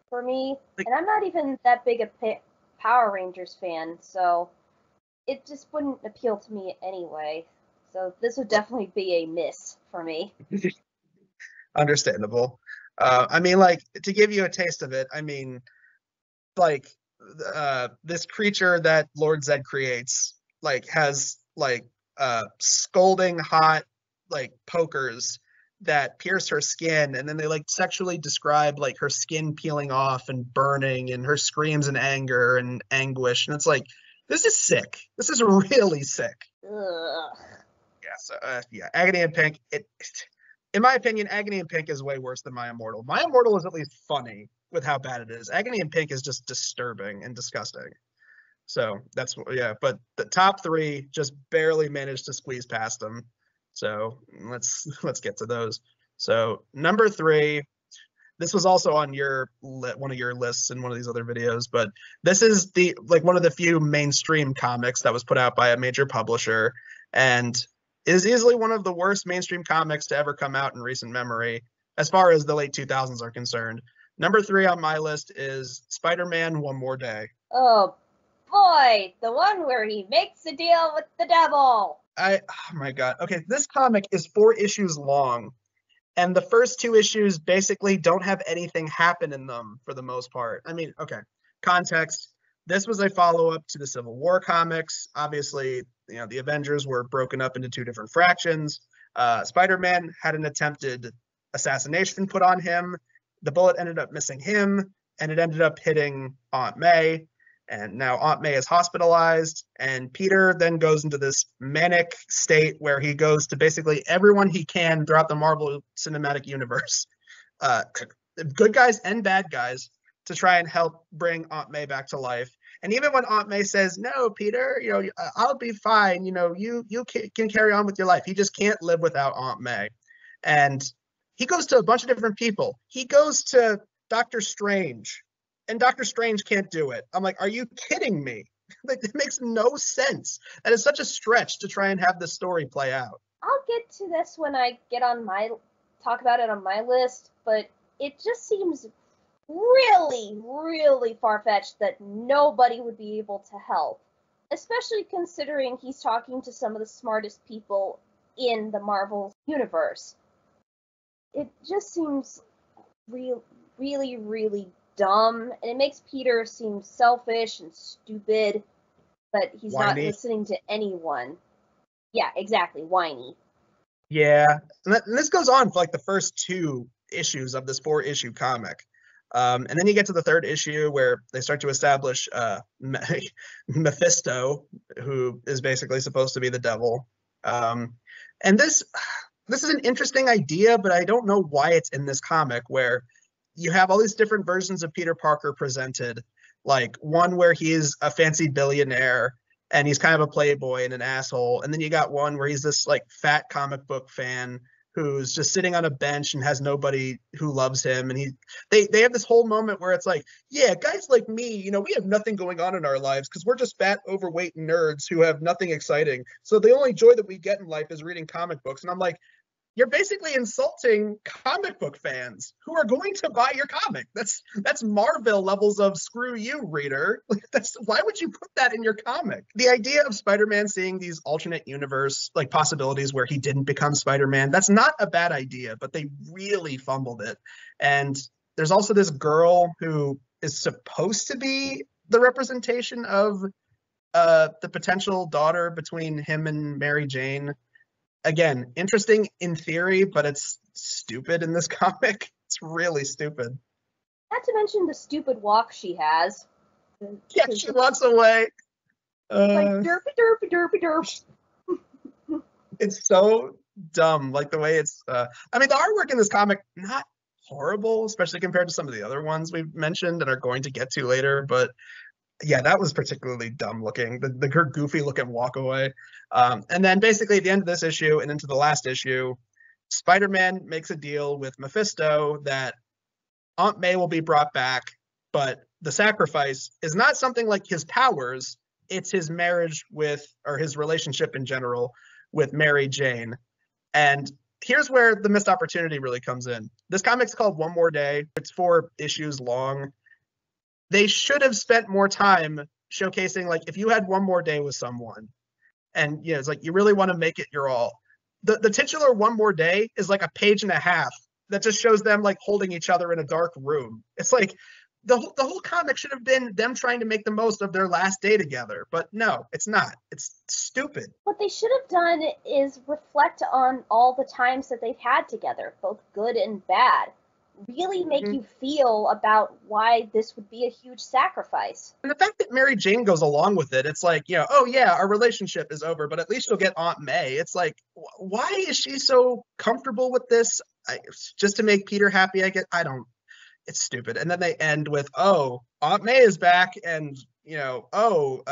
for me. And I'm not even that big a Power Rangers fan, so it just wouldn't appeal to me anyway. So this would definitely be a miss for me. Understandable. To give you a taste of it, this creature that Lord Zed creates, has scalding hot, pokers that pierce her skin, and then they sexually describe her skin peeling off and burning, and her screams in anger and anguish, and it's this is sick. This is really sick. Ugh. Yeah. So Agony in Pink. In my opinion, Agony in Pink is way worse than My Immortal. My Immortal is at least funny with how bad it is. Agony in Pink is just disturbing and disgusting. So that's, yeah, but the top 3 just barely managed to squeeze past them. So let's get to those. So number 3, this was also on one of your lists in one of these other videos, but this is one of the few mainstream comics that was put out by a major publisher, and is easily one of the worst mainstream comics to ever come out in recent memory, as far as the late 2000s are concerned. Number 3 on my list is Spider-Man: One More Day. Oh boy, the one where he makes a deal with the devil. Oh my god. Okay, this comic is 4 issues long, and the first 2 issues basically don't have anything happen in them for the most part. Okay, context. This was a follow-up to the Civil War comics. Obviously, the Avengers were broken up into 2 different fractions. Spider-Man had an attempted assassination put on him. The bullet ended up missing him, and it ended up hitting Aunt May. And now Aunt May is hospitalized, and Peter then goes into this manic state where he goes to basically everyone he can throughout the Marvel Cinematic Universe, good guys and bad guys, to try and help bring Aunt May back to life. And even when Aunt May says, "No, Peter, I'll be fine. You can carry on with your life," he just can't live without Aunt May. And he goes to a bunch of different people. He goes to Doctor Strange, and Doctor Strange can't do it. I'm like, are you kidding me? It makes no sense. That is such a stretch to try and have the story play out. I'll get to this when I get on my talk about it on my list, but it just seems really, really far-fetched that nobody would be able to help, especially considering he's talking to some of the smartest people in the Marvel universe. It just seems really, really dumb, and it makes Peter seem selfish and stupid, but he's not listening to anyone. Yeah, exactly, whiny. Yeah, and this goes on for like the first 2 issues of this 4-issue comic. And then you get to the 3rd issue where they start to establish Mephisto, who is basically supposed to be the devil. And this is an interesting idea, but I don't know why it's in this comic, where you have all these different versions of Peter Parker presented, like one where he's a fancy billionaire and he's kind of a playboy and an asshole, and then you got one where he's this like fat comic book fan who's just sitting on a bench and has nobody who loves him, and they have this whole moment where it's like, yeah, guys like me, we have nothing going on in our lives because we're just fat, overweight nerds who have nothing exciting, so the only joy that we get in life is reading comic books. And I'm like, you're basically insulting comic book fans who are going to buy your comic. That's Marvel levels of screw you, reader. Why would you put that in your comic? The idea of Spider-Man seeing these alternate universe like possibilities where he didn't become Spider-Man, that's not a bad idea, but they really fumbled it. And there's also this girl who is supposed to be the representation of the potential daughter between him and Mary Jane. Again, interesting in theory, but it's stupid in this comic. It's really stupid. Not to mention the stupid walk she has. Yeah, she walks away. Like derpy, derpy, derp. It's so dumb, like the way it's... the artwork in this comic, not horrible, especially compared to some of the other ones we've mentioned and are going to get to later, but yeah, that was particularly dumb looking, the goofy looking walk away. And then basically at the end of this issue and into the last issue, Spider-Man makes a deal with Mephisto that Aunt May will be brought back, but the sacrifice is not something like his powers, it's his marriage with, or his relationship in general with Mary Jane. And here's where the missed opportunity really comes in. This comic's called One More Day. It's 4 issues long. They should have spent more time showcasing, like, if you had one more day with someone and it's like you really want to make it your all. The titular One More Day is like a page and a half that just shows them like holding each other in a dark room. It's like the whole comic should have been them trying to make the most of their last day together. But no, it's not. It's stupid. What they should have done is reflect on all the times that they've had together, both good and bad. Really make you feel about why this would be a huge sacrifice. And the fact that Mary Jane goes along with it, it's like, oh yeah, our relationship is over, but at least you'll get Aunt May. It's like, why is she so comfortable with this? Just to make Peter happy, it's stupid. And then they end with, oh, Aunt May is back, and who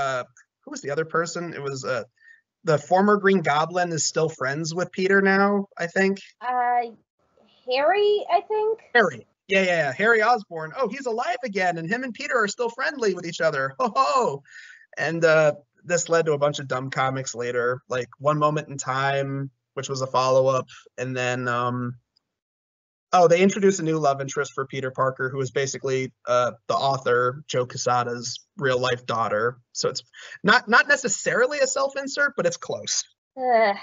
was the other person? It was the former Green Goblin is still friends with Peter now, I think. Harry, I think. Harry. Yeah. Harry Osborn. Oh, he's alive again, and him and Peter are still friendly with each other. Ho ho. And this led to a bunch of dumb comics later, like One Moment in Time, which was a follow-up, and then they introduced a new love interest for Peter Parker, who is basically the author Joe Quesada's real life daughter. So it's not necessarily a self-insert, but it's close. Bleh.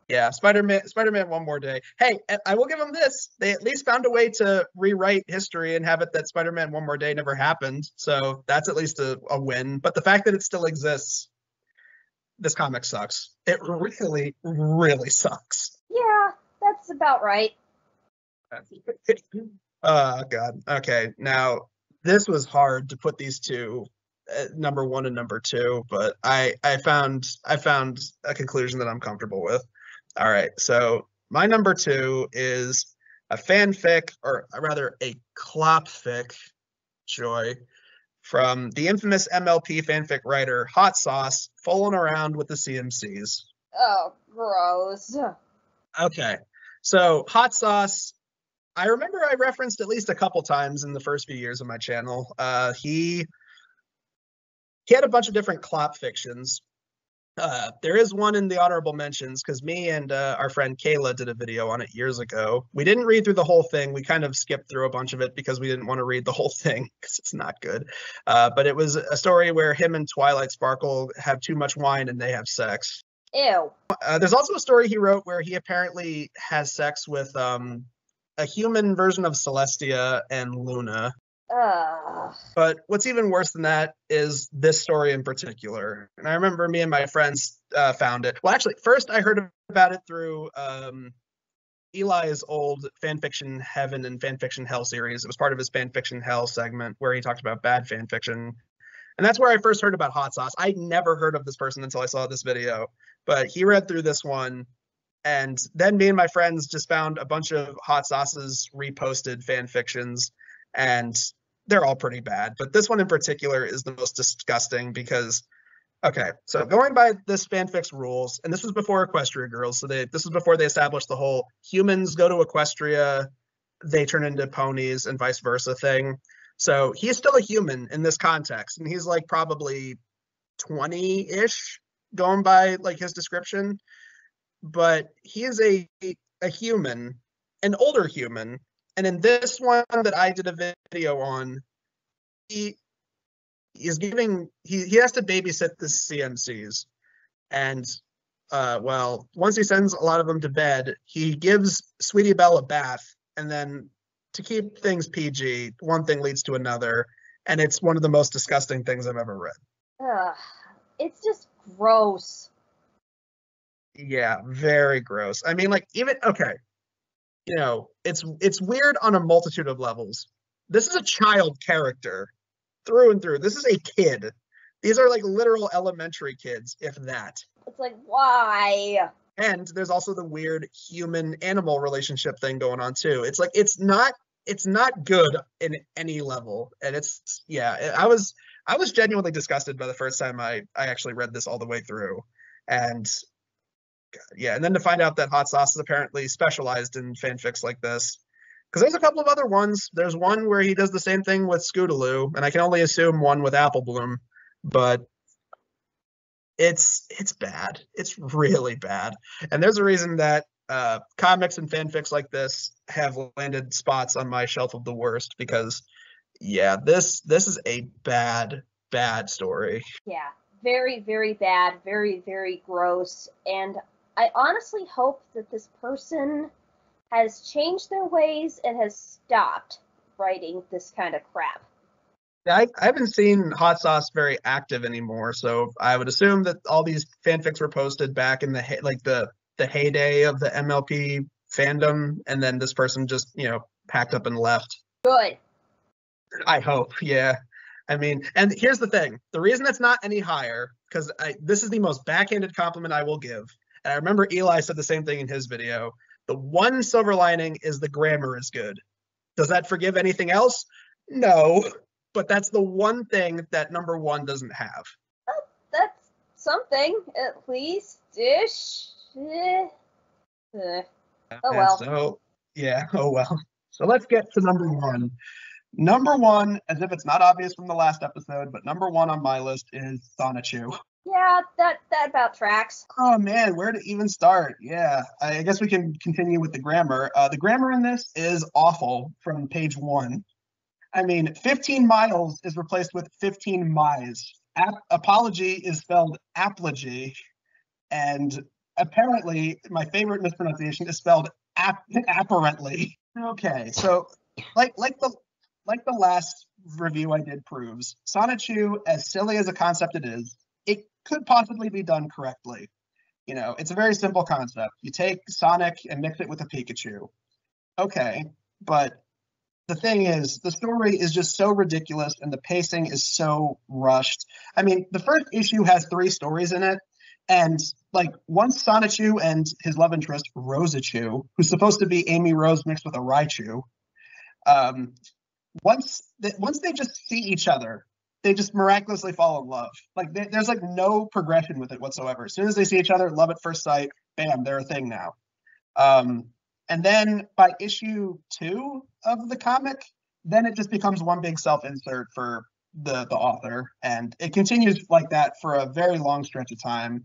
Yeah, Spider-Man One More Day. Hey, I will give them this. They at least found a way to rewrite history and have it that Spider-Man One More Day never happened. So that's at least a win. But the fact that it still exists, this comic sucks. It really, really sucks. Yeah, that's about right. Oh, God. Okay, now, this was hard to put these two number 1 and number 2, but I found a conclusion that I'm comfortable with. All right, so my number 2 is a fanfic, or rather a clopfic, Joy, from the infamous MLP fanfic writer Hot Sauce, fooling around with the CMCs. Oh, gross. Okay, so Hot Sauce, I remember I referenced at least a couple times in the first few years of my channel. He had a bunch of different clop fictions, There is one in the honorable mentions because me and our friend Kayla did a video on it years ago. We didn't read through the whole thing. We kind of skipped through a bunch of it because we didn't want to read the whole thing because it's not good. But it was a story where him and Twilight Sparkle have too much wine and they have sex. Ew. There's also a story he wrote where he apparently has sex with a human version of Celestia and Luna. But what's even worse than that is this story in particular. And I remember me and my friends found it. Well, actually, first I heard about it through Eli's old Fanfiction Heaven and Fanfiction Hell series. It was part of his Fanfiction Hell segment where he talked about bad fanfiction. And that's where I first heard about hot sauce. I'd never heard of this person until I saw this video. But he read through this one. And then me and my friends just found a bunch of hot sauce's reposted fanfictions. And they're all pretty bad, but this one in particular is the most disgusting because, okay, so going by this fanfic's rules, and this was before Equestria Girls, so this was before they established the whole humans go to Equestria, they turn into ponies and vice versa thing. So he's still a human in this context, and he's like probably 20-ish going by like his description, but he is a human, an older human. And in this one that I did a video on, he is giving, he has to babysit the CMCs. And, well, once he sends a lot of them to bed, he gives Sweetie Belle a bath. And then to keep things PG, one thing leads to another. And it's one of the most disgusting things I've ever read. It's just gross. Yeah, very gross. I mean, like, even, okay. You know, it's weird on a multitude of levels. This is a child character through and through. This is a kid. These are like literal elementary kids, if that. It's like, why? And there's also the weird human-animal relationship thing going on too. It's like it's not good in any level. And it's, yeah, I was genuinely disgusted by the first time I actually read this all the way through. And yeah, and then to find out that hot sauce is apparently specialized in fanfics like this. Because there's a couple of other ones. There's one where he does the same thing with Scootaloo, and I can only assume one with Apple Bloom, but it's bad. It's really bad. And there's a reason that comics and fanfics like this have landed spots on my shelf of the worst, because yeah, this is a bad story. Yeah, very, very bad, very, very gross, and I honestly hope that this person has changed their ways and has stopped writing this kind of crap. I haven't seen Hot Sauce very active anymore, so I would assume that all these fanfics were posted back in the heyday of the MLP fandom, and then this person just, you know, packed up and left. Good. I hope, yeah. I mean, and here's the thing. The reason it's not any higher, because this is the most backhanded compliment I will give. And I remember Eli said the same thing in his video. The one silver lining is the grammar is good. Does that forgive anything else? No. But that's the one thing that number one doesn't have. That's something, at least. Oh well. So, yeah, oh well. So let's get to number one. Number one, as if it's not obvious from the last episode, but number one on my list is Sonicu. Yeah, that about tracks. Oh man, where to even start? Yeah, I guess we can continue with the grammar. The grammar in this is awful from page 1. I mean, 15 miles is replaced with 15 miles. Apology is spelled apology. And apparently, my favorite mispronunciation is spelled apparently. Okay, so like the last review I did proves, Sonicu, as silly as a concept it is, it could possibly be done correctly. You know, it's a very simple concept. You take Sonic and mix it with a Pikachu. Okay, but the thing is, the story is just so ridiculous and the pacing is so rushed. I mean, the first issue has 3 stories in it, and like once Sonichu and his love interest, Rosachu, who's supposed to be Amy Rose mixed with a Raichu, once they just see each other, they just miraculously fall in love. Like there's like no progression with it whatsoever. As soon as they see each other, love at first sight, bam, they're a thing now. And then by issue 2 of the comic, then it just becomes one big self-insert for the author, and it continues like that for a very long stretch of time.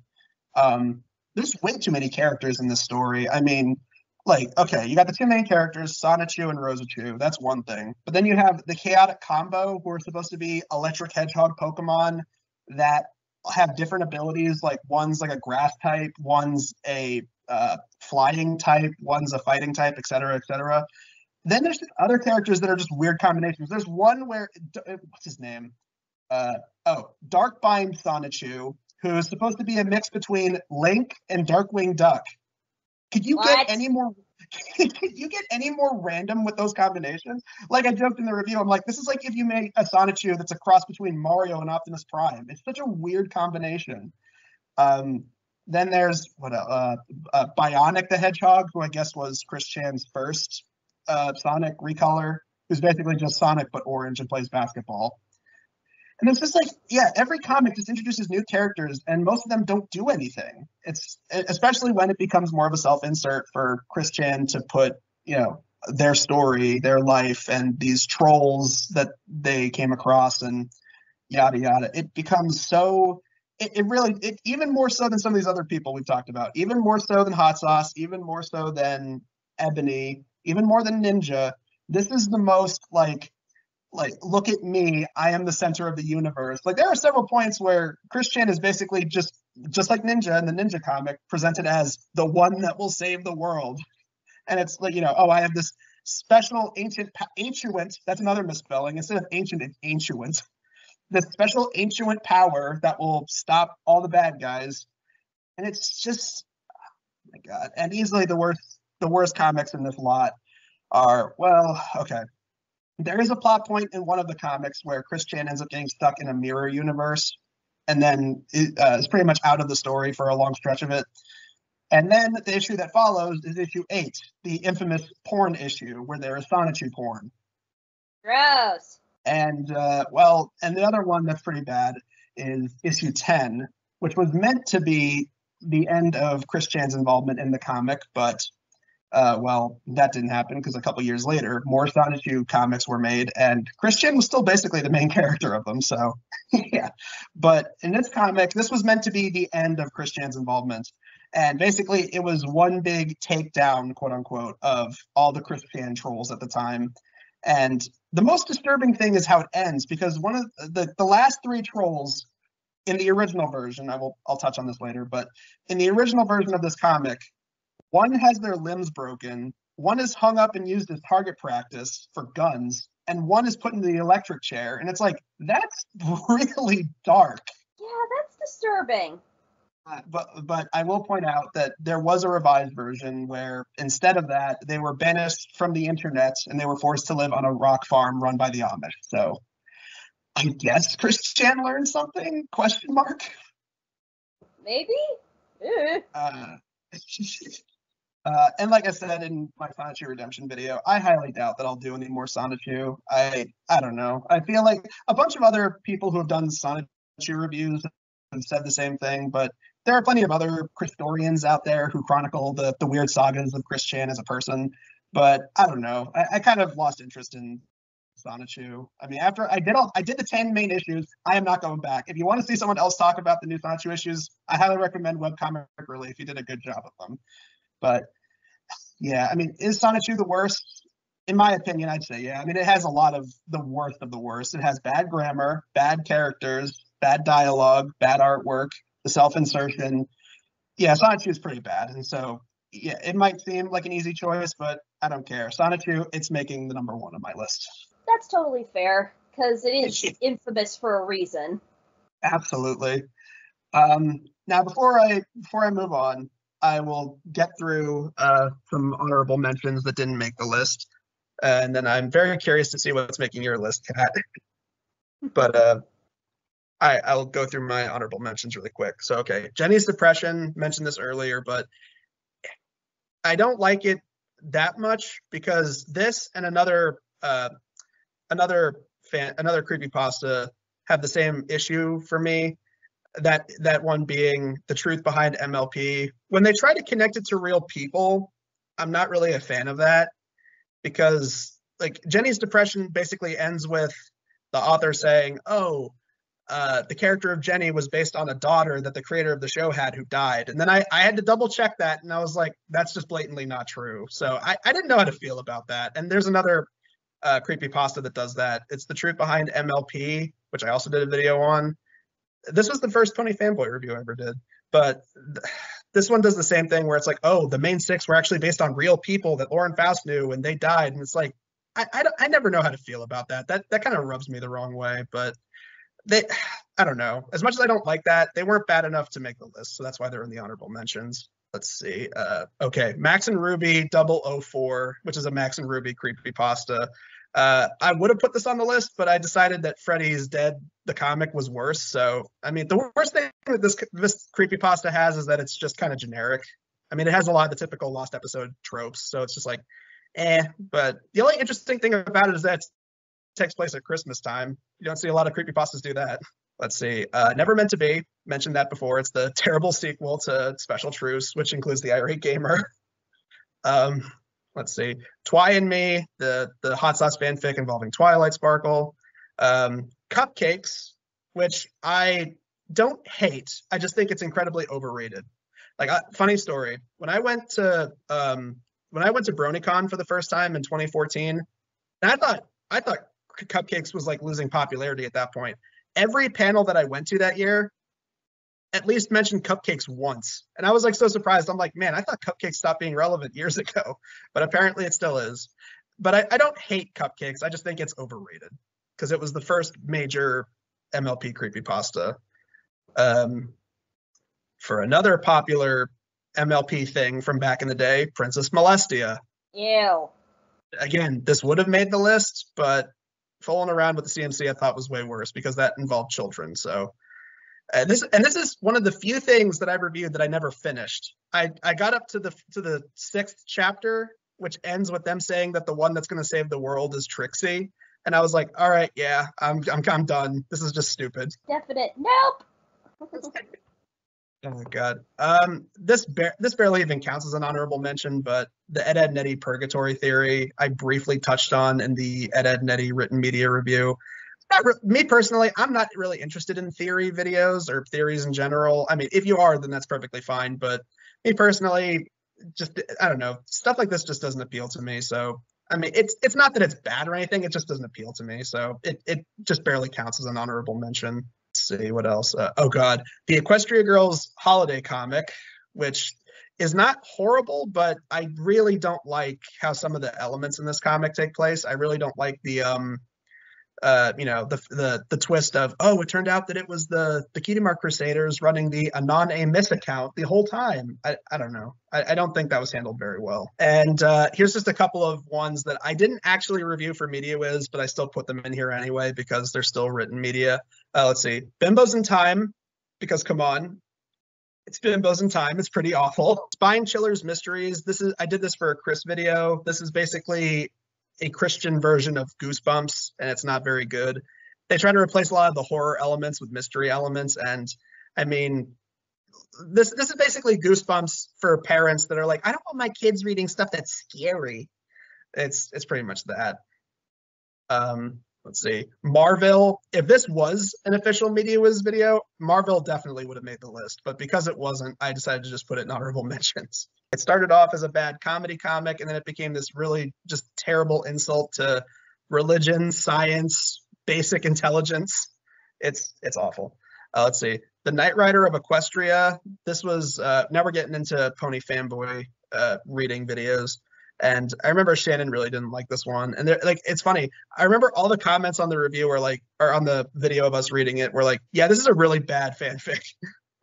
There's way too many characters in this story. I mean, like, okay, you got the two main characters, Sonichu and Rosachu. That's one thing. But then you have the chaotic combo, who are supposed to be electric hedgehog Pokemon that have different abilities. Like, one's like a grass type, one's a flying type, one's a fighting type, etc., etc. Then there's other characters that are just weird combinations. There's one where, what's his name? Darkbind Sonichu, who is supposed to be a mix between Link and Darkwing Duck. Could you get any more? Could you get any more random with those combinations? Like I joked in the review, I'm like, this is like if you made a Sonichu that's a cross between Mario and Optimus Prime. It's such a weird combination. Then there's Bionic the Hedgehog, who I guess was Chris Chan's first Sonic recolor, who's basically just Sonic but orange and plays basketball. And it's just like, yeah, every comic just introduces new characters, and most of them don't do anything. It's especially when it becomes more of a self-insert for Chris Chan to put, their story, their life, and these trolls that they came across, and yada yada. It becomes so. It really, even more so than some of these other people we've talked about, even more so than Hot Sauce, even more so than Ebony, even more than Ninja. This is the most like, look at me, I am the center of the universe. Like, there are several points where Chris Chan is basically just like Ninja in the Ninja comic, presented as the one that will save the world. And it's like, I have this special ancient, that's another misspelling. Instead of ancient, it's ancient. This special ancient power that will stop all the bad guys. And it's just, oh my God. And easily the worst comics in this lot are, well, okay. There is a plot point in one of the comics where Chris Chan ends up getting stuck in a mirror universe, and then is pretty much out of the story for a long stretch of it. And then the issue that follows is issue 8, the infamous porn issue, where there is Sonichu porn. Gross. And and the other one that's pretty bad is issue 10, which was meant to be the end of Chris Chan's involvement in the comic, but that didn't happen because a couple years later, more Sonichu comics were made, and Chris Chan was still basically the main character of them. So, yeah. But in this comic, this was meant to be the end of Chris Chan's involvement, and basically it was one big takedown, quote unquote, of all the Chris Chan trolls at the time. And the most disturbing thing is how it ends, because one of the last 3 trolls in the original version, I'll touch on this later, but in the original version of this comic, one has their limbs broken, one is hung up and used as target practice for guns, and one is put in the electric chair. And it's like, that's really dark. Yeah, that's disturbing. But I will point out that there was a revised version where instead of that, they were banished from the internet and they were forced to live on a rock farm run by the Amish. So I guess Chris Chan learned something? Question mark. Maybe. And like I said in my Sonichu Redemption video, I highly doubt that I'll do any more Sonichu. I don't know. I feel like a bunch of other people who have done Sonichu reviews have said the same thing, but there are plenty of other Christorians out there who chronicle the weird sagas of Chris Chan as a person. But I don't know. I kind of lost interest in Sonichu. I mean, after I did the 10 main issues, I am not going back. If you want to see someone else talk about the new Sonichu issues, I highly recommend Webcomic Relief. He did a good job of them. But yeah, I mean, is Sonichu the worst? In my opinion, I'd say yeah. I mean, it has a lot of the worst of the worst. It has bad grammar, bad characters, bad dialogue, bad artwork, the self-insertion. Yeah, Sonichu is pretty bad. And so, yeah, it might seem like an easy choice, but I don't care. Sonichu, it's making the number 1 on my list. That's totally fair, because it is infamous for a reason. Absolutely. Now, before I move on, I will get through some honorable mentions that didn't make the list. And then I'm very curious to see what's making your list, Kat. But I'll go through my honorable mentions really quick. So, okay, Jenny's Depression, mentioned this earlier, but I don't like it that much because this and another creepypasta have the same issue for me. That one being The Truth Behind MLP. When they try to connect it to real people, I'm not really a fan of that, because like Jenny's Depression basically ends with the author saying, the character of Jenny was based on a daughter that the creator of the show had who died. And then I had to double check that, and I was like, that's just blatantly not true. So I didn't know how to feel about that. And there's another creepypasta that does that. It's the Truth Behind MLP, which I also did a video on. This was the first Pony Fanboy review I ever did. But this one does the same thing where it's like, oh, the main 6 were actually based on real people that Lauren Faust knew and they died. And it's like, I never know how to feel about that. That kind of rubs me the wrong way. But I don't know. As much as I don't like that, they weren't bad enough to make the list. So that's why they're in the honorable mentions. Let's see. Okay, Max and Ruby 004, which is a Max and Ruby creepypasta. I would have put this on the list, but I decided that Freddys Dead, the comic, was worse. So, I mean, the worst thing that this creepypasta has is that it's just kind of generic. I mean, it has a lot of the typical Lost episode tropes, so it's just like, But the only interesting thing about it is that it takes place at Christmas time. You don't see a lot of creepypastas do that. Let's see. Never Meant to Be. Mentioned that before. It's the terrible sequel to Special Truce, which includes the Irate Gamer. Let's see. Twi and Me, the hot sauce fanfic involving Twilight Sparkle. Cupcakes, which I don't hate. I just think it's incredibly overrated. Like, funny story. When I went to BronyCon for the first time in 2014, and I thought Cupcakes was like losing popularity at that point. Every panel that I went to that year at least mentioned Cupcakes once. And I was like so surprised. I'm like, man, I thought Cupcakes stopped being relevant years ago, but apparently it still is. But I don't hate Cupcakes. I just think it's overrated because it was the first major MLP creepypasta. For another popular MLP thing from back in the day, Princess Molestia. Ew. Again, this would have made the list, but fooling around with the CMC I thought was way worse because that involved children. So this is one of the few things that I've reviewed that I never finished. I got up to the 6th chapter, which ends with them saying that the one that's going to save the world is Trixie, and I was like, all right, yeah, I'm done. This is just stupid. Definite nope. Oh my god. This barely even counts as an honorable mention, but the Ed and Eddie Purgatory Theory I briefly touched on in the Ed and Eddie written media review. Me personally, I'm not really interested in theory videos or theories in general. I mean, if you are, then that's perfectly fine. But me personally, just I don't know, stuff like this just doesn't appeal to me. So I mean, it's not that it's bad or anything. It just doesn't appeal to me. So it just barely counts as an honorable mention. Let's see what else. Oh god, the Equestria Girls holiday comic, which is not horrible, but I really don't like how some of the elements in this comic take place. I really don't like the the twist of, oh, it turned out that it was the Kidamar Crusaders running the Anon A Miss account the whole time. I don't know. I don't think that was handled very well. And here's just a couple of ones that I didn't actually review for Media Wiz, but I still put them in here anyway because they're still written media. Let's see. Bimbos in Time, because come on. It's Bimbos in Time. It's pretty awful. Spine Chillers Mysteries. I did this for a Chris video. This is basically a Christian version of Goosebumps, and it's not very good. They try to replace a lot of the horror elements with mystery elements, and I mean, this is basically Goosebumps for parents that are like, I don't want my kids reading stuff that's scary. It's pretty much that. Let's see. Marvel. If this was an official Media Wiz video, Marvel definitely would have made the list, but because it wasn't, I decided to just put it in honorable mentions. It started off as a bad comedy comic, and then it became this really just terrible insult to religion, science, basic intelligence. It's awful. Let's see. The Knight Rider of Equestria. This was, now we're getting into Pony Fanboy reading videos. And I remember Shannon really didn't like this one. And like, it's funny. I remember all the comments on the review were like, or on the video of us reading it, were like, yeah, this is a really bad fanfic.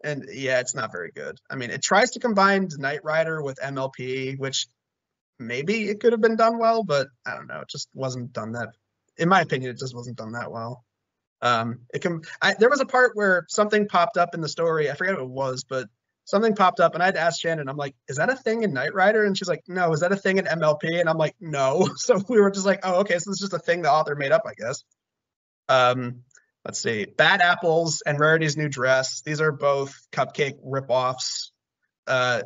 And yeah, it's not very good. I mean, it tries to combine Knight Rider with MLP, which maybe it could have been done well, but I don't know. It just wasn't done that. In my opinion, it just wasn't done that well. There was a part where something popped up in the story. I forget what it was, but something popped up, and I had to ask Shannon. I'm like, is that a thing in Knight Rider? And she's like, no. Is that a thing in MLP? And I'm like, no. So we were just like, oh, okay. So this is just a thing the author made up, I guess. Let's see. Bad Apples and Rarity's New Dress. These are both Cupcake ripoffs,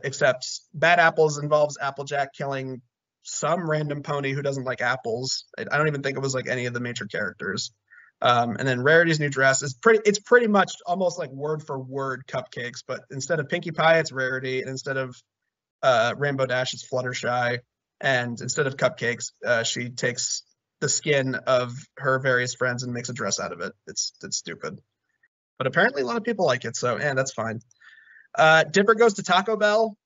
except Bad Apples involves Applejack killing some random pony who doesn't like apples. I don't even think it was like any of the major characters. And then Rarity's new dress is pretty much almost like word for word Cupcakes, but instead of Pinkie Pie, it's Rarity, and instead of Rainbow Dash, it's Fluttershy, and instead of Cupcakes, she takes the skin of her various friends and makes a dress out of it. It's stupid, but apparently a lot of people like it, so that's fine. Dipper Goes to Taco Bell,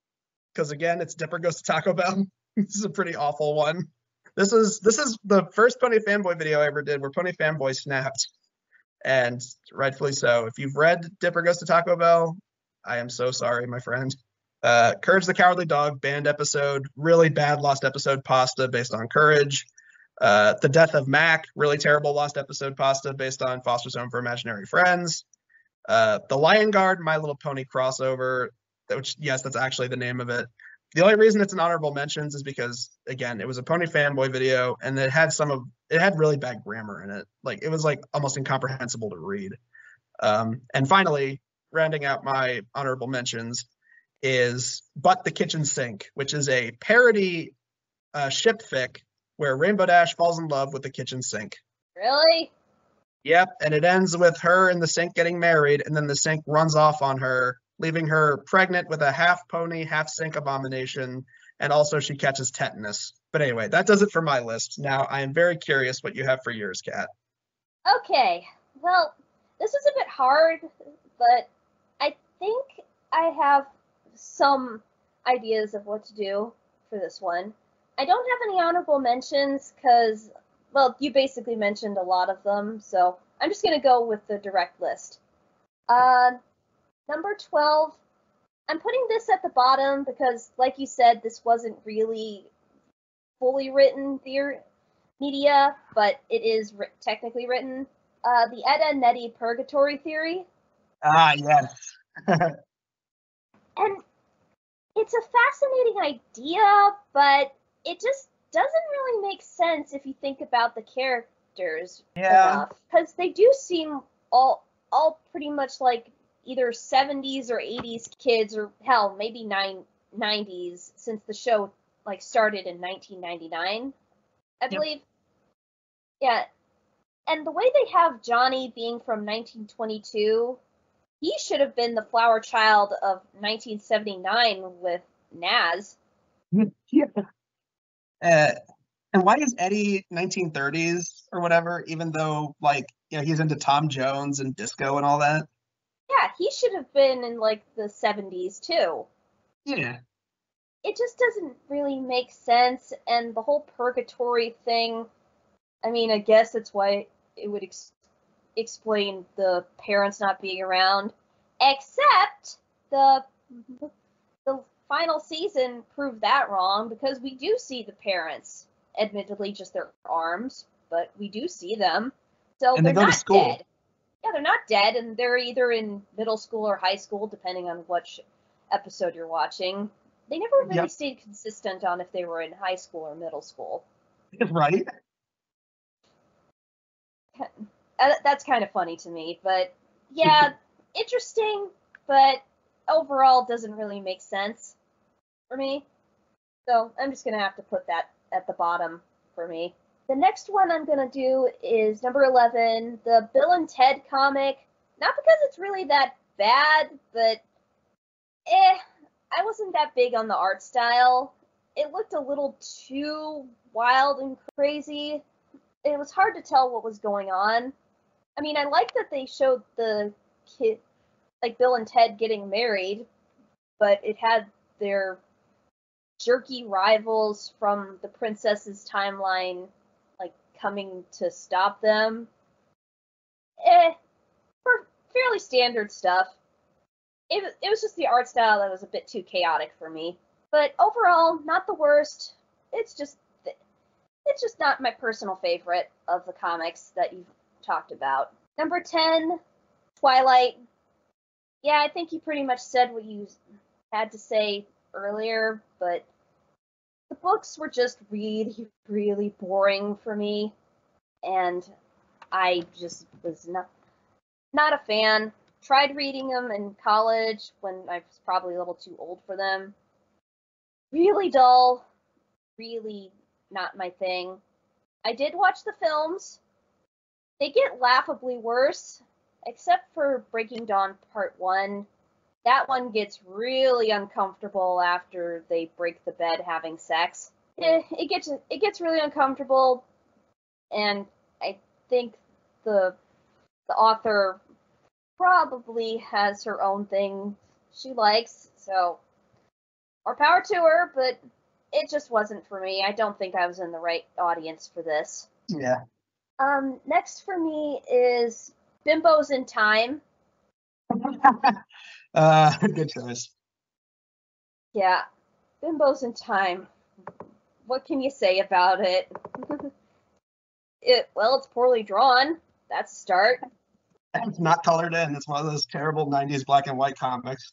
because again, it's Dipper Goes to Taco Bell. This is a pretty awful one. This is the first Pony Fanboy video I ever did where Pony Fanboy snapped, and rightfully so. If you've read Dipper Goes to Taco Bell, I am so sorry, my friend. Courage the Cowardly Dog banned episode, really bad lost episode pasta based on Courage. The Death of Mac, really terrible lost episode pasta based on Foster's Home for Imaginary Friends. The Lion Guard My Little Pony crossover, which, yes, that's actually the name of it. The only reason it's an honorable mentions is because, again, it was a Pony Fanboy video, and it had really bad grammar in it. Like, it was like almost incomprehensible to read. And finally, rounding out my honorable mentions is But the Kitchen Sink, which is a parody ship fic where Rainbow Dash falls in love with the kitchen sink. Really? Yep, and it ends with her and the sink getting married, and then the sink runs off on her, leaving her pregnant with a half pony, half sink abomination, and also she catches tetanus. But anyway, that does it for my list. Now, I am very curious what you have for yours, Kat. Okay, well, this is a bit hard, but I think I have some ideas of what to do for this one. I don't have any honorable mentions because, well, you basically mentioned a lot of them, so I'm just going to go with the direct list. Number 12, I'm putting this at the bottom because, like you said, this wasn't really fully written media, but it is technically written. The Ed and Nettie Purgatory Theory. Ah, yes. And it's a fascinating idea, but it just doesn't really make sense if you think about the characters enough. Because they do seem all pretty much like either 70s or 80s kids, or hell, maybe 90s, since the show like started in 1999, I believe. Yeah. And the way they have Johnny being from 1922, he should have been the flower child of 1979 with Naz. Yeah. And why is Eddie 1930s or whatever, even though, like, he's into Tom Jones and disco and all that? Yeah, he should have been in, like, the 70s, too. Yeah. It just doesn't really make sense, and the whole purgatory thing, I mean, I guess that's why it would explain the parents not being around, except the final season proved that wrong, because we do see the parents, admittedly just their arms, but we do see them. So and they're not dead. Yeah, they're not dead, and they're either in middle school or high school, depending on what episode you're watching. They never really stayed consistent on if they were in high school or middle school. Right. That's kind of funny to me, but yeah, interesting, but overall doesn't really make sense for me. So I'm just going to have to put that at the bottom for me. The next one I'm going to do is number 11, the Bill and Ted comic. Not because it's really that bad, but I wasn't that big on the art style. It looked a little too wild and crazy. It was hard to tell what was going on. I mean, I like that they showed the kid, like Bill and Ted getting married, but it had their jerky rivals from the princess's timeline, like, coming to stop them. For fairly standard stuff. It was just the art style that was a bit too chaotic for me. But overall, not the worst. It's just not my personal favorite of the comics that you've talked about. Number 10, Twilight. Yeah, I think you pretty much said what you had to say earlier, but the books were just really, really boring for me, and I just was not a fan. Tried reading them in college when I was probably a little too old for them. Really dull. Really not my thing. I did watch the films. They get laughably worse, except for Breaking Dawn Part 1. That one gets really uncomfortable after they break the bed having sex. It gets really uncomfortable, and I think the author probably has her own thing she likes, so more power to her, but it just wasn't for me. I don't think I was in the right audience for this. Yeah. Next for me is Bimbos in Time. Good choice. Yeah, Bimbos in Time. What can you say about it? It's poorly drawn. That's a start. It's not colored in. It's one of those terrible 90s black and white comics.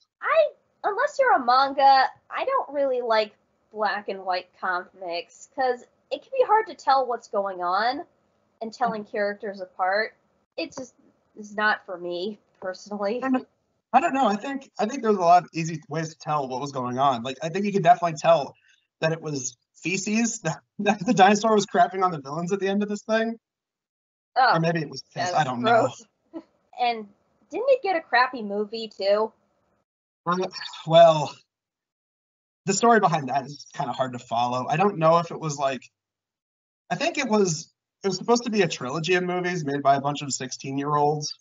Unless you're a manga, I don't really like black and white comics, because it can be hard to tell what's going on and telling characters apart. It just is not for me, personally. I don't know. I think there's a lot of easy ways to tell what was going on. Like, I think you could definitely tell that it was feces, that the dinosaur was crapping on the villains at the end of this thing. Oh, or maybe it was piss. yeah, I don't know. And didn't it get a crappy movie, too? Well, the story behind that is kind of hard to follow. I don't know if it was like, I think it was supposed to be a trilogy of movies made by a bunch of 16-year-olds.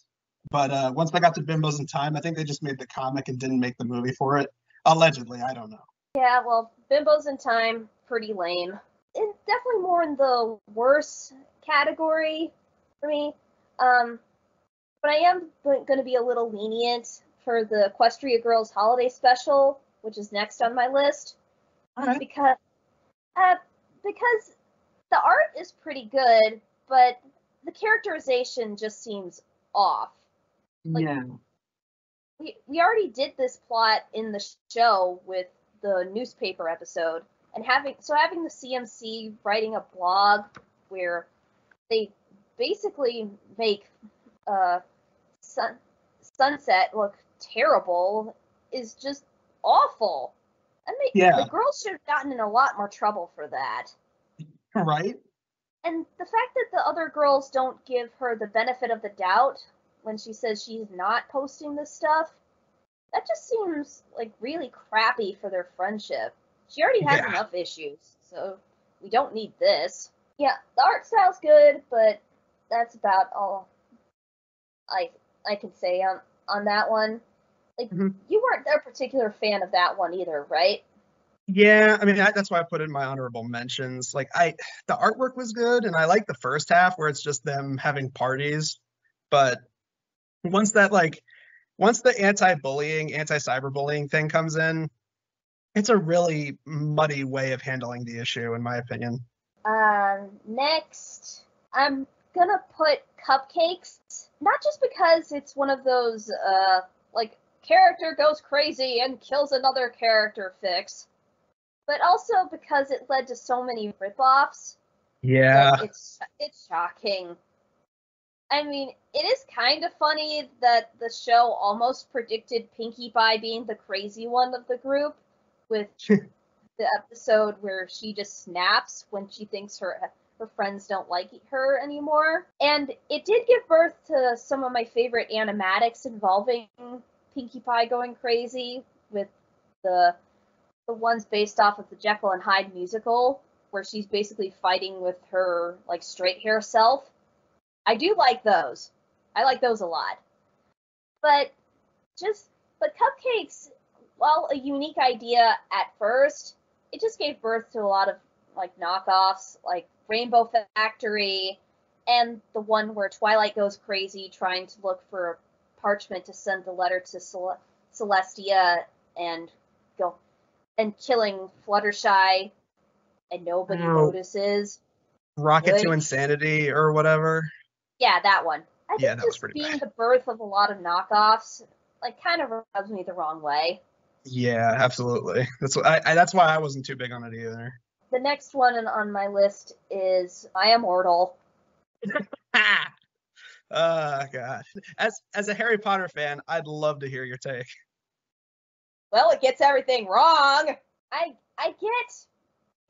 But once they got to Bimbos in Time, I think they just made the comic and didn't make the movie for it. Allegedly, I don't know. Yeah, well, Bimbos in Time, pretty lame. It's definitely more in the worse category for me. But I am going to be a little lenient for the Equestria Girls Holiday Special, which is next on my list. All right. Because the art is pretty good, but the characterization just seems off. Like, yeah. We already did this plot in the show with the newspaper episode, and having the CMC writing a blog where they basically make Sunset look terrible is just awful. And the girls should have gotten in a lot more trouble for that. Right. And the fact that the other girls don't give her the benefit of the doubt when she says she's not posting this stuff, that just seems like really crappy for their friendship. She already has enough issues, so we don't need this. Yeah, the art style's good, but that's about all I can say on that one. Like, You weren't a particular fan of that one either, right? Yeah, I mean that's why I put in my honorable mentions. Like the artwork was good, and I like the first half where it's just them having parties. But once the anti-bullying, anti-cyberbullying thing comes in, it's a really muddy way of handling the issue, in my opinion. Next, I'm gonna put Cupcakes, not just because it's one of those like character goes crazy and kills another character fics, but also because it led to so many ripoffs. Yeah. It's shocking. I mean, it is kind of funny that the show almost predicted Pinkie Pie being the crazy one of the group, with the episode where she just snaps when she thinks her friends don't like her anymore. And it did give birth to some of my favorite animatics involving Pinkie Pie going crazy, with the ones based off of the Jekyll and Hyde musical, where she's basically fighting with her like straight hair self. I do like those. I like those a lot. But Cupcakes, while a unique idea at first, it just gave birth to a lot of like knockoffs, like Rainbow Factory, and the one where Twilight goes crazy trying to look for parchment to send the letter to Celestia and killing Fluttershy, and nobody notices. Rocket to Insanity or whatever. Yeah, that one. I think that was pretty being bad. the birth of a lot of knockoffs, like, kind of rubs me the wrong way. Yeah, absolutely. That's why I wasn't too big on it either. The next one on my list is My Immortal. Oh god. As a Harry Potter fan, I'd love to hear your take. Well, it gets everything wrong. I get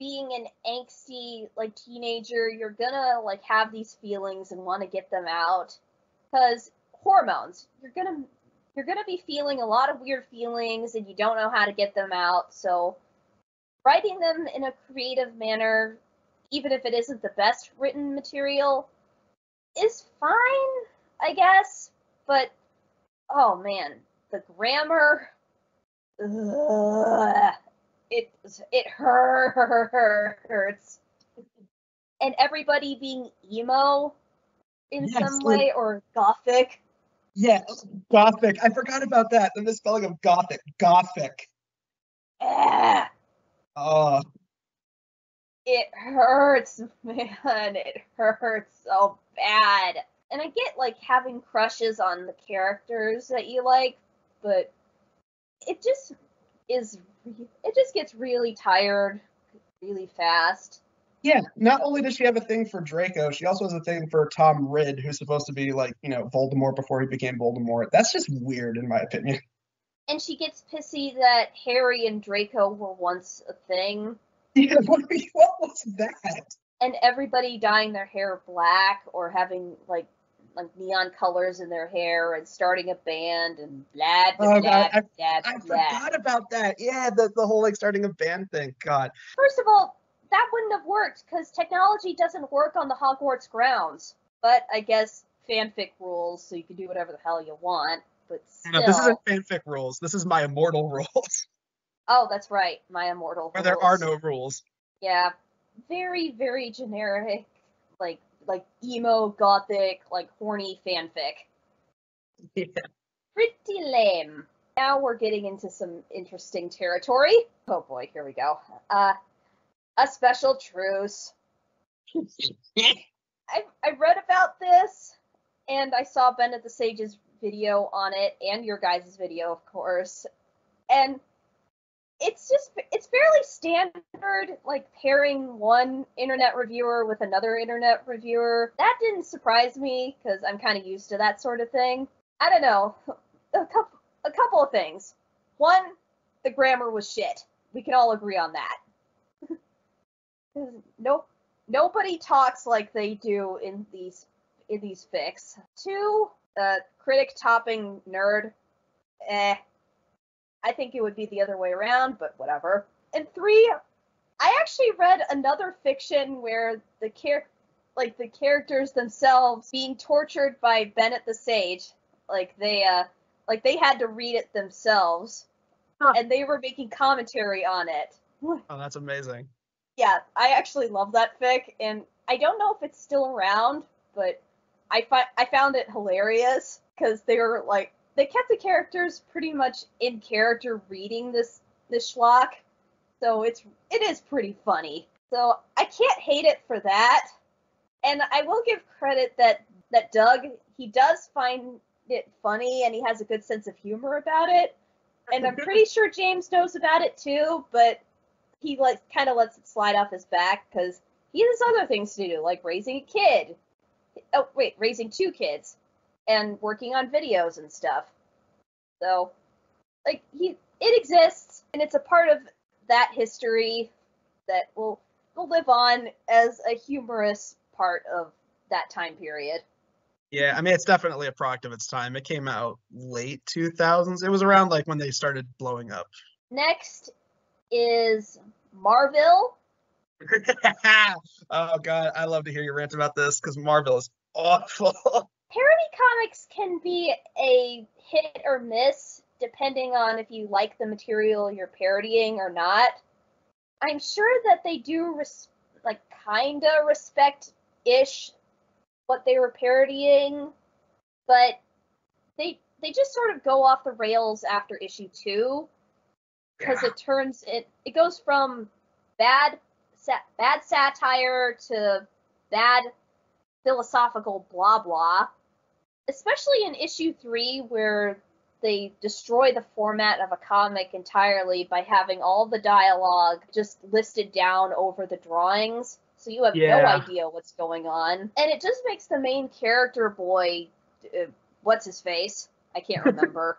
being an angsty like teenager, you're gonna like have these feelings and want to get them out, because hormones. You're gonna be feeling a lot of weird feelings and you don't know how to get them out. So writing them in a creative manner, even if it isn't the best written material, is fine, I guess. But oh man, the grammar, ugh, it hurts. And everybody being emo in some way, or gothic. Yeah, gothic. I forgot about that. The misspelling of gothic. Gothic. Oh. It hurts, man. It hurts so bad. And I get, like, having crushes on the characters that you like, but it just gets really tired really fast. Yeah, not only does she have a thing for Draco, she also has a thing for Tom Ridd, who's supposed to be like, Voldemort before he became Voldemort. That's just weird, in my opinion. And she gets pissy that Harry and Draco were once a thing. Yeah, what was that? And everybody dyeing their hair black or having like neon colors in their hair and starting a band and blah blah blah blah. I forgot about that. Yeah, the whole like starting a band thing. God. First of all, that wouldn't have worked because technology doesn't work on the Hogwarts grounds. But I guess fanfic rules, so you can do whatever the hell you want. But still. No, this isn't fanfic rules. This is My Immortal rules. Oh, that's right, My Immortal rules. Where there are no rules. Yeah, very, very generic, like emo, gothic, like horny fanfic. Yeah. Pretty lame. Now we're getting into some interesting territory. Oh boy, here we go. A special truce. I read about this, and I saw Bennett the Sage's video on it, and your guys' video, of course. And it's fairly standard, like pairing one internet reviewer with another internet reviewer. That didn't surprise me, because I'm kind of used to that sort of thing. I don't know. A couple of things. One, the grammar was shit. We can all agree on that. Nobody talks like they do in these fics. Two, critic topping nerd. I think it would be the other way around, but whatever. And three, I actually read another fiction where the characters themselves being tortured by Bennett the Sage, they had to read it themselves, and they were making commentary on it. Oh, that's amazing. Yeah, I actually love that fic, and I don't know if it's still around, but I found it hilarious because they kept the characters pretty much in character reading this schlock, so it is pretty funny. So I can't hate it for that, and I will give credit that Doug, he does find it funny and he has a good sense of humor about it, and I'm pretty sure James knows about it too, but he kind of lets it slide off his back because he has other things to do, like raising a kid. Oh wait, raising 2 kids and working on videos and stuff. So, it exists, and it's a part of that history that will live on as a humorous part of that time period. Yeah, I mean, it's definitely a product of its time. It came out late 2000s. It was around when they started blowing up. Next is Marvel. Oh god, I love to hear you rant about this because Marvel is awful. Parody comics can be a hit or miss depending on if you like the material you're parodying or not. I'm sure that they do kinda respect-ish what they were parodying, but they just sort of go off the rails after issue 2, because it goes from bad satire to bad philosophical blah blah, especially in issue 3 where they destroy the format of a comic entirely by having all the dialogue just listed down over the drawings, so you have no idea what's going on. And it just makes the main character boy, what's his face? I can't remember.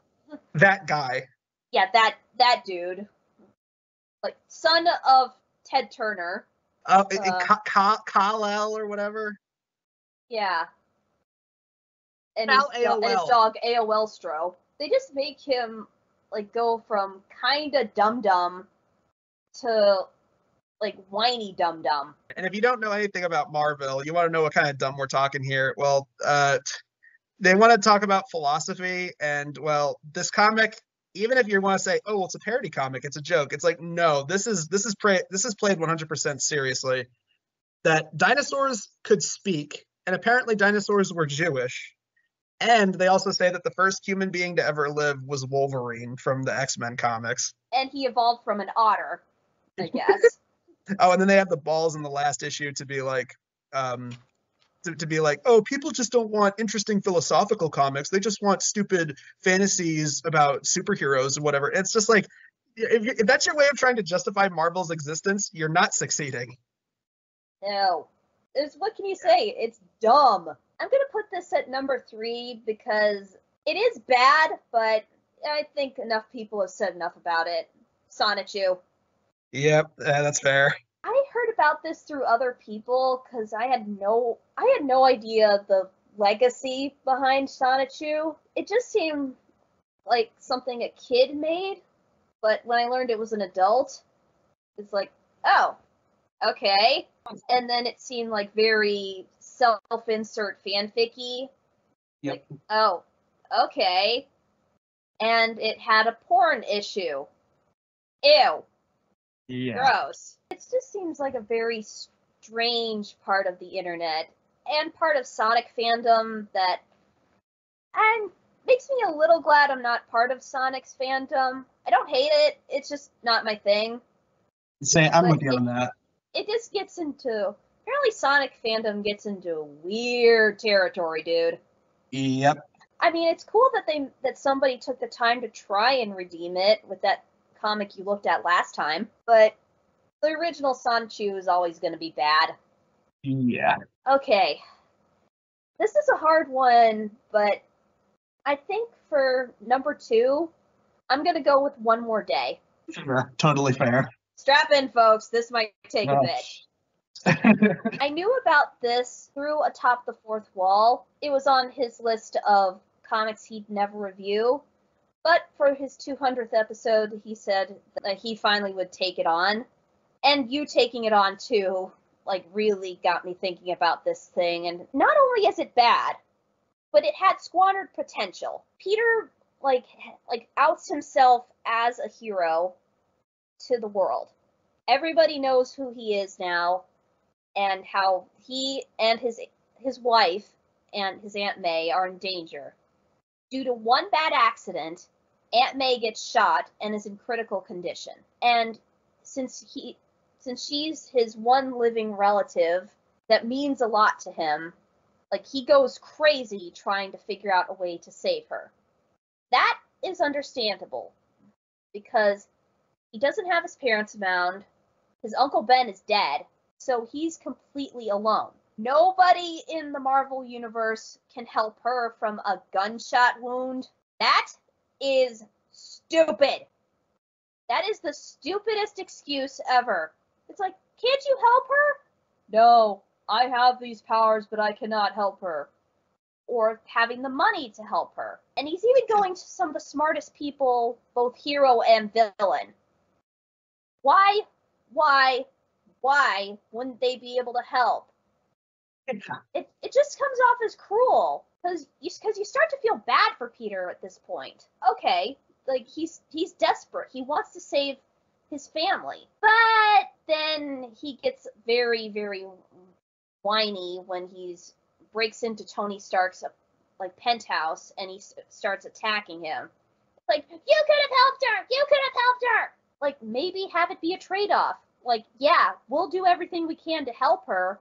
That guy. Yeah, that dude. Son of Ted Turner. Oh, Kal-El or whatever. Yeah. And AOL. his dog AOL Stro. They just make him like go from kinda dum-dum to like whiny dum-dum. And if you don't know anything about Marvel, you want to know what kind of dumb we're talking here. Well, they want to talk about philosophy, and well, this comic, even if you want to say, oh, well, it's a parody comic, it's a joke, it's like, no, this is played 100% seriously. That dinosaurs could speak, and apparently dinosaurs were Jewish. And they also say that the first human being to ever live was Wolverine from the X-Men comics. And he evolved from an otter, I guess. Oh, and then they have the balls in the last issue to be like, to be like, oh, people just don't want interesting philosophical comics. They just want stupid fantasies about superheroes or whatever. It's just like, if that's your way of trying to justify Marvel's existence, you're not succeeding. No. What can you say? It's dumb. I'm going to put this at number 3 because it is bad, but I think enough people have said enough about it. Sonicu. Yep, that's fair. I heard about this through other people because I had no idea the legacy behind Sonicu. It just seemed like something a kid made, but when I learned it was an adult, it's like, oh, okay. And then it seemed like very self-insert fanfic-y. Yep. Like, oh, okay. And it had a porn issue. Ew. Yeah. Gross. It just seems like a very strange part of the internet and part of Sonic fandom that makes me a little glad I'm not part of Sonic's fandom. I don't hate it. It's just not my thing. I'm with you on that. It just gets into, apparently Sonic fandom gets into weird territory, dude. Yep. I mean, it's cool that somebody took the time to try and redeem it with that comic you looked at last time, but the original Sonicu is always going to be bad. Yeah. Okay. This is a hard one, but I think for number 2, I'm going to go with One More Day. Sure. Totally fair. Strap in, folks. This might take a bit. I knew about this through Atop the Fourth Wall. It was on his list of comics he'd never review. But for his 200th episode, he said that he finally would take it on. And you taking it on, too, like, really got me thinking about this thing. And not only is it bad, but it had squandered potential. Peter, like outs himself as a hero to the world. Everybody knows who he is now, and how he and his wife and his Aunt May are in danger. Due to one bad accident, Aunt May gets shot and is in critical condition. And since she's his one living relative, that means a lot to him. Like, he goes crazy trying to figure out a way to save her. That is understandable, because he doesn't have his parents around, his Uncle Ben is dead, so he's completely alone. Nobody in the Marvel Universe can help her from a gunshot wound. That is stupid. That is the stupidest excuse ever. It's like, can't you help her? No, I have these powers, but I cannot help her. Or having the money to help her. And he's even going to some of the smartest people, both hero and villain. Why wouldn't they be able to help? It just comes off as cruel, because you start to feel bad for Peter at this point. Okay, like, he's desperate. He wants to save his family. But then he gets very, very whiny when he breaks into Tony Stark's penthouse and he starts attacking him. Like, you could have helped her! You could have helped her! Like, maybe have it be a trade-off. Like, yeah, we'll do everything we can to help her,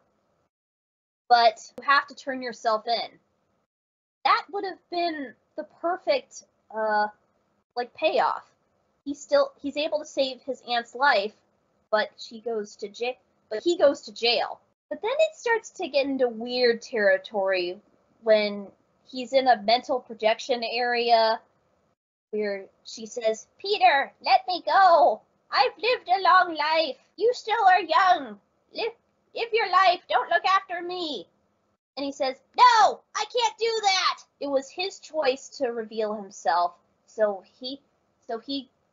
but you have to turn yourself in. That would have been the perfect, payoff. He's able to save his aunt's life, but he goes to jail. But then it starts to get into weird territory when he's in a mental projection area where she says, Peter, let me go. I've lived a long life. You still are young. Live your life. Don't look after me. And he says, no, I can't do that. It was his choice to reveal himself. So he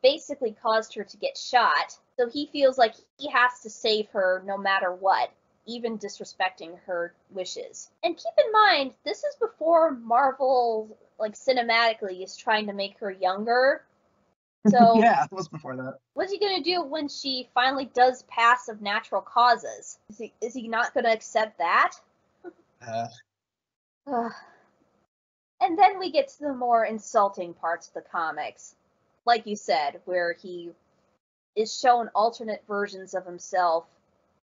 basically caused her to get shot. So he feels like he has to save her no matter what, even disrespecting her wishes. And keep in mind, this is before Marvel, like, cinematically is trying to make her younger. So yeah, it was before that. What's he gonna do when she finally does pass of natural causes? Is he not gonna accept that? And then we get to the more insulting parts of the comics. Like you said, where he is shown alternate versions of himself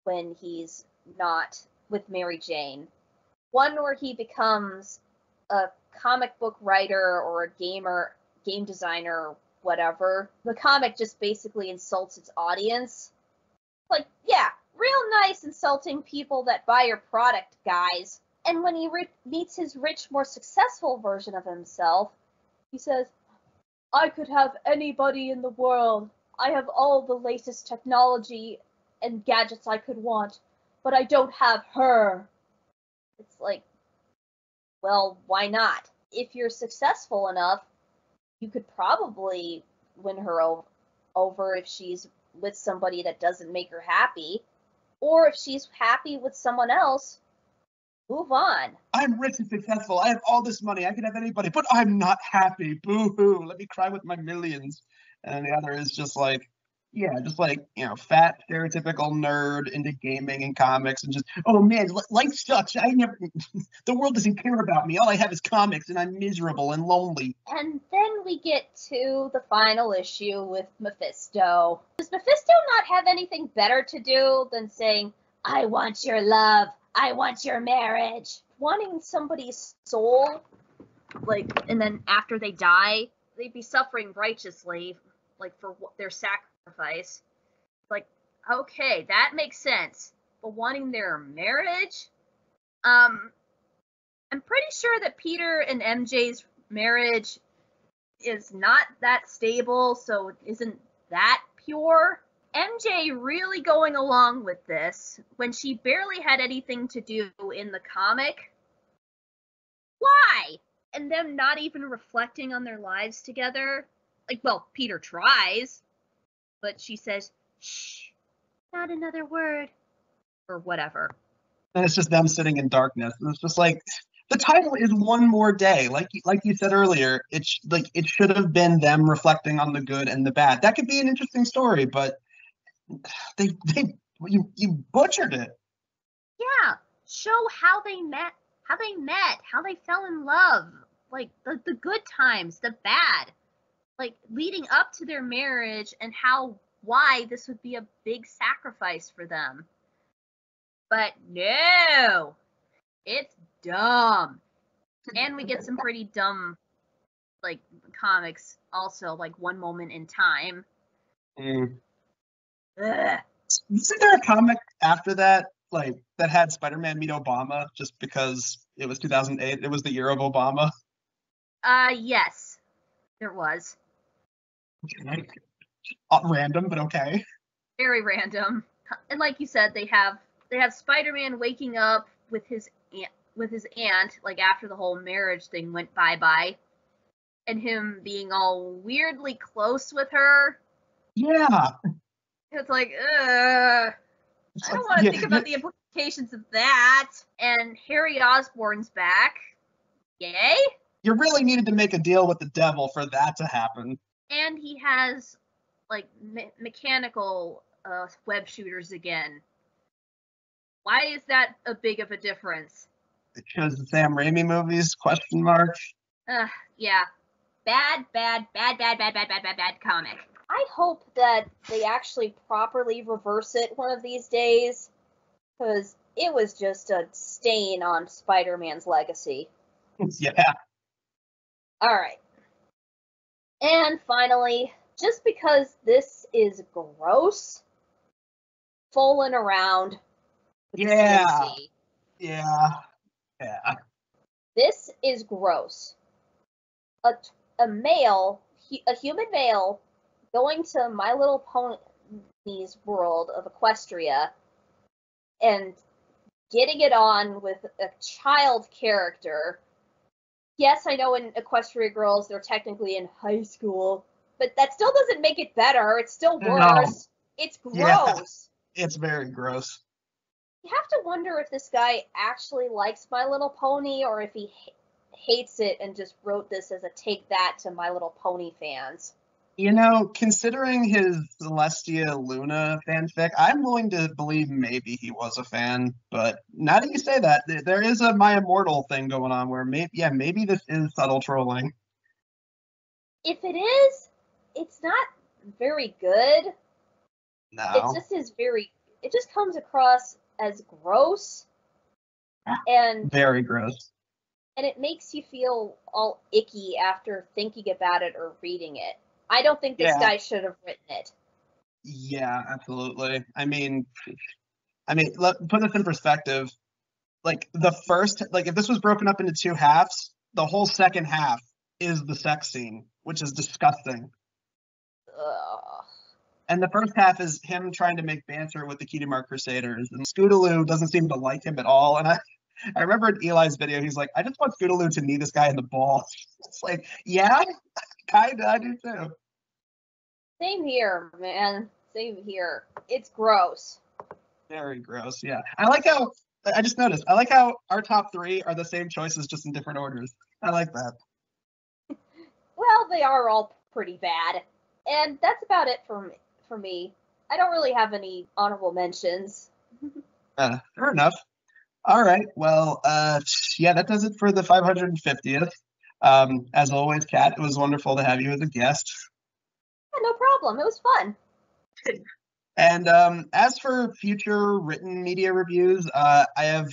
when he's not with Mary Jane. One where he becomes a comic book writer or a game designer, whatever. The comic just basically insults its audience. Like, yeah, real nice insulting people that buy your product, guys. And when he meets his rich, more successful version of himself, he says, I could have anybody in the world. I have all the latest technology and gadgets I could want, but I don't have her. It's like, well, why not? If you're successful enough, you could probably win her over if she's with somebody that doesn't make her happy. Or if she's happy with someone else, move on. I'm rich and successful. I have all this money. I can have anybody, but I'm not happy. Boo-hoo. Let me cry with my millions. And the other is just like, yeah, just like, fat, stereotypical nerd into gaming and comics and just, oh man, life sucks. The world doesn't care about me. All I have is comics and I'm miserable and lonely. And then we get to the final issue with Mephisto. Does Mephisto not have anything better to do than saying, I want your love, I want your marriage? Wanting somebody's soul, like, and then after they die, they'd be suffering righteously, like, for their sacrifice. Like, okay, that makes sense. But wanting their marriage? I'm pretty sure that Peter and MJ's marriage is not that stable, so it isn't that pure. MJ really going along with this when she barely had anything to do in the comic. Why? And them not even reflecting on their lives together. Like, well, Peter tries, but she says, shh, not another word, or whatever. And it's just them sitting in darkness. And it's just like, the title is One More Day. Like you said earlier, it should have been them reflecting on the good and the bad. That could be an interesting story, but you butchered it. Yeah, show how they met, how they fell in love, like the good times, the bad, like leading up to their marriage and why this would be a big sacrifice for them. But no, it's dumb. And we get some pretty dumb, like, comics also, like One Moment in Time. Ugh. Isn't there a comic after that, like, that had Spider-Man meet Obama just because it was 2008? It was the year of Obama. Yes, there was. Random, but okay. Very random. And like you said, they have Spider-Man waking up with his aunt, like after the whole marriage thing went bye-bye, and him being all weirdly close with her. Yeah. It's like, I don't want to think about the implications of that. And Harry Osborn's back. Yay? You really needed to make a deal with the devil for that to happen. And he has, like, mechanical web shooters again. Why is that a big of a difference? Because the Sam Raimi movies, question mark. Yeah. Bad comic. I hope that they actually properly reverse it one of these days, because it was just a stain on Spider-Man's legacy. Yeah. Alright. And finally, just because this is gross, fooling around with the CNC. Yeah. This is gross. A human male, going to My Little Pony, Disney's world of Equestria and getting it on with a child character. Yes, I know in Equestria Girls they're technically in high school, but that still doesn't make it better. It's still worse. No. It's gross. Yeah, it's very gross. You have to wonder if this guy actually likes My Little Pony or if he hates it and just wrote this as a take that to My Little Pony fans. You know, considering his Celestia Luna fanfic, I'm willing to believe maybe he was a fan. But now that you say that, there is a My Immortal thing going on where maybe this is subtle trolling. If it is, it's not very good. No. It just comes across as gross and very gross. And it makes you feel all icky after thinking about it or reading it. I don't think this guy should have written it. Yeah, absolutely. I mean, put this in perspective. Like if this was broken up into two halves, the whole second half is the sex scene, which is disgusting. Ugh. And the first half is him trying to make banter with the Cutie Mark Crusaders, and Scootaloo doesn't seem to like him at all. And I remember in Eli's video, he's like, I just want Scootaloo to knee this guy in the balls. It's like, yeah, kinda, I do too. Same here, man. Same here. It's gross. Very gross, yeah. I just noticed, I like how our top three are the same choices, just in different orders. I like that. Well, they are all pretty bad. And that's about it for me. I don't really have any honorable mentions. Fair enough. All right. Well, that does it for the 550th. As always, Kat, it was wonderful to have you as a guest. Yeah, no problem. It was fun. And as for future written media reviews, I have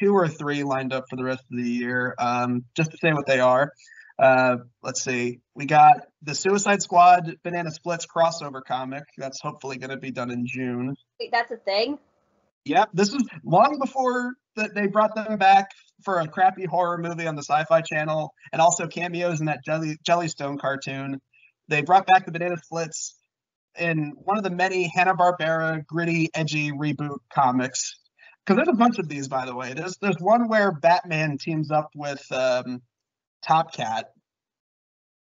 2 or 3 lined up for the rest of the year. Just to say what they are. Let's see. We got the Suicide Squad Banana Splits crossover comic. That's hopefully going to be done in June. Wait, that's a thing? Yep. This was long before that they brought them back for a crappy horror movie on the Sci-Fi Channel, and also cameos in that Jellystone cartoon. They brought back the Banana Splits in one of the many Hanna-Barbera gritty, edgy reboot comics. Because there's a bunch of these, by the way. There's one where Batman teams up with Top Cat.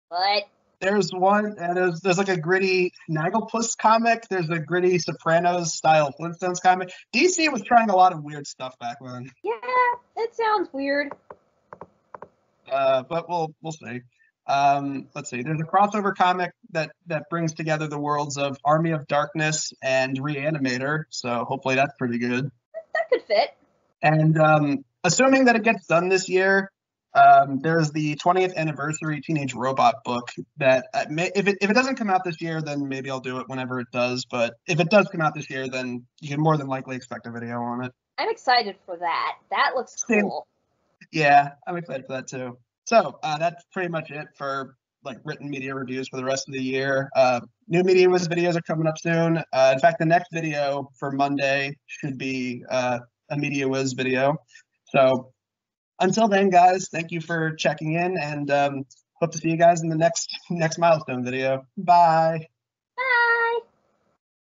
What? There's one, there's like a gritty Snagglepuss comic. There's a gritty Sopranos style Flintstones comic. DC was trying a lot of weird stuff back then. Yeah, it sounds weird. But we'll see. Let's see. There's a crossover comic that brings together the worlds of Army of Darkness and Reanimator. So hopefully that's pretty good. That could fit. And assuming that it gets done this year, there's the 20th anniversary Teenage Robot book that if it doesn't come out this year, then maybe I'll do it whenever it does. But if it does come out this year, then you can more than likely expect a video on it. I'm excited for that. That looks cool. Yeah, I'm excited for that too. So that's pretty much it for written media reviews for the rest of the year. New Media Wiz videos are coming up soon. In fact, the next video for Monday should be a Media Wiz video. So until then, guys, thank you for checking in, and hope to see you guys in the next milestone video. Bye. Bye.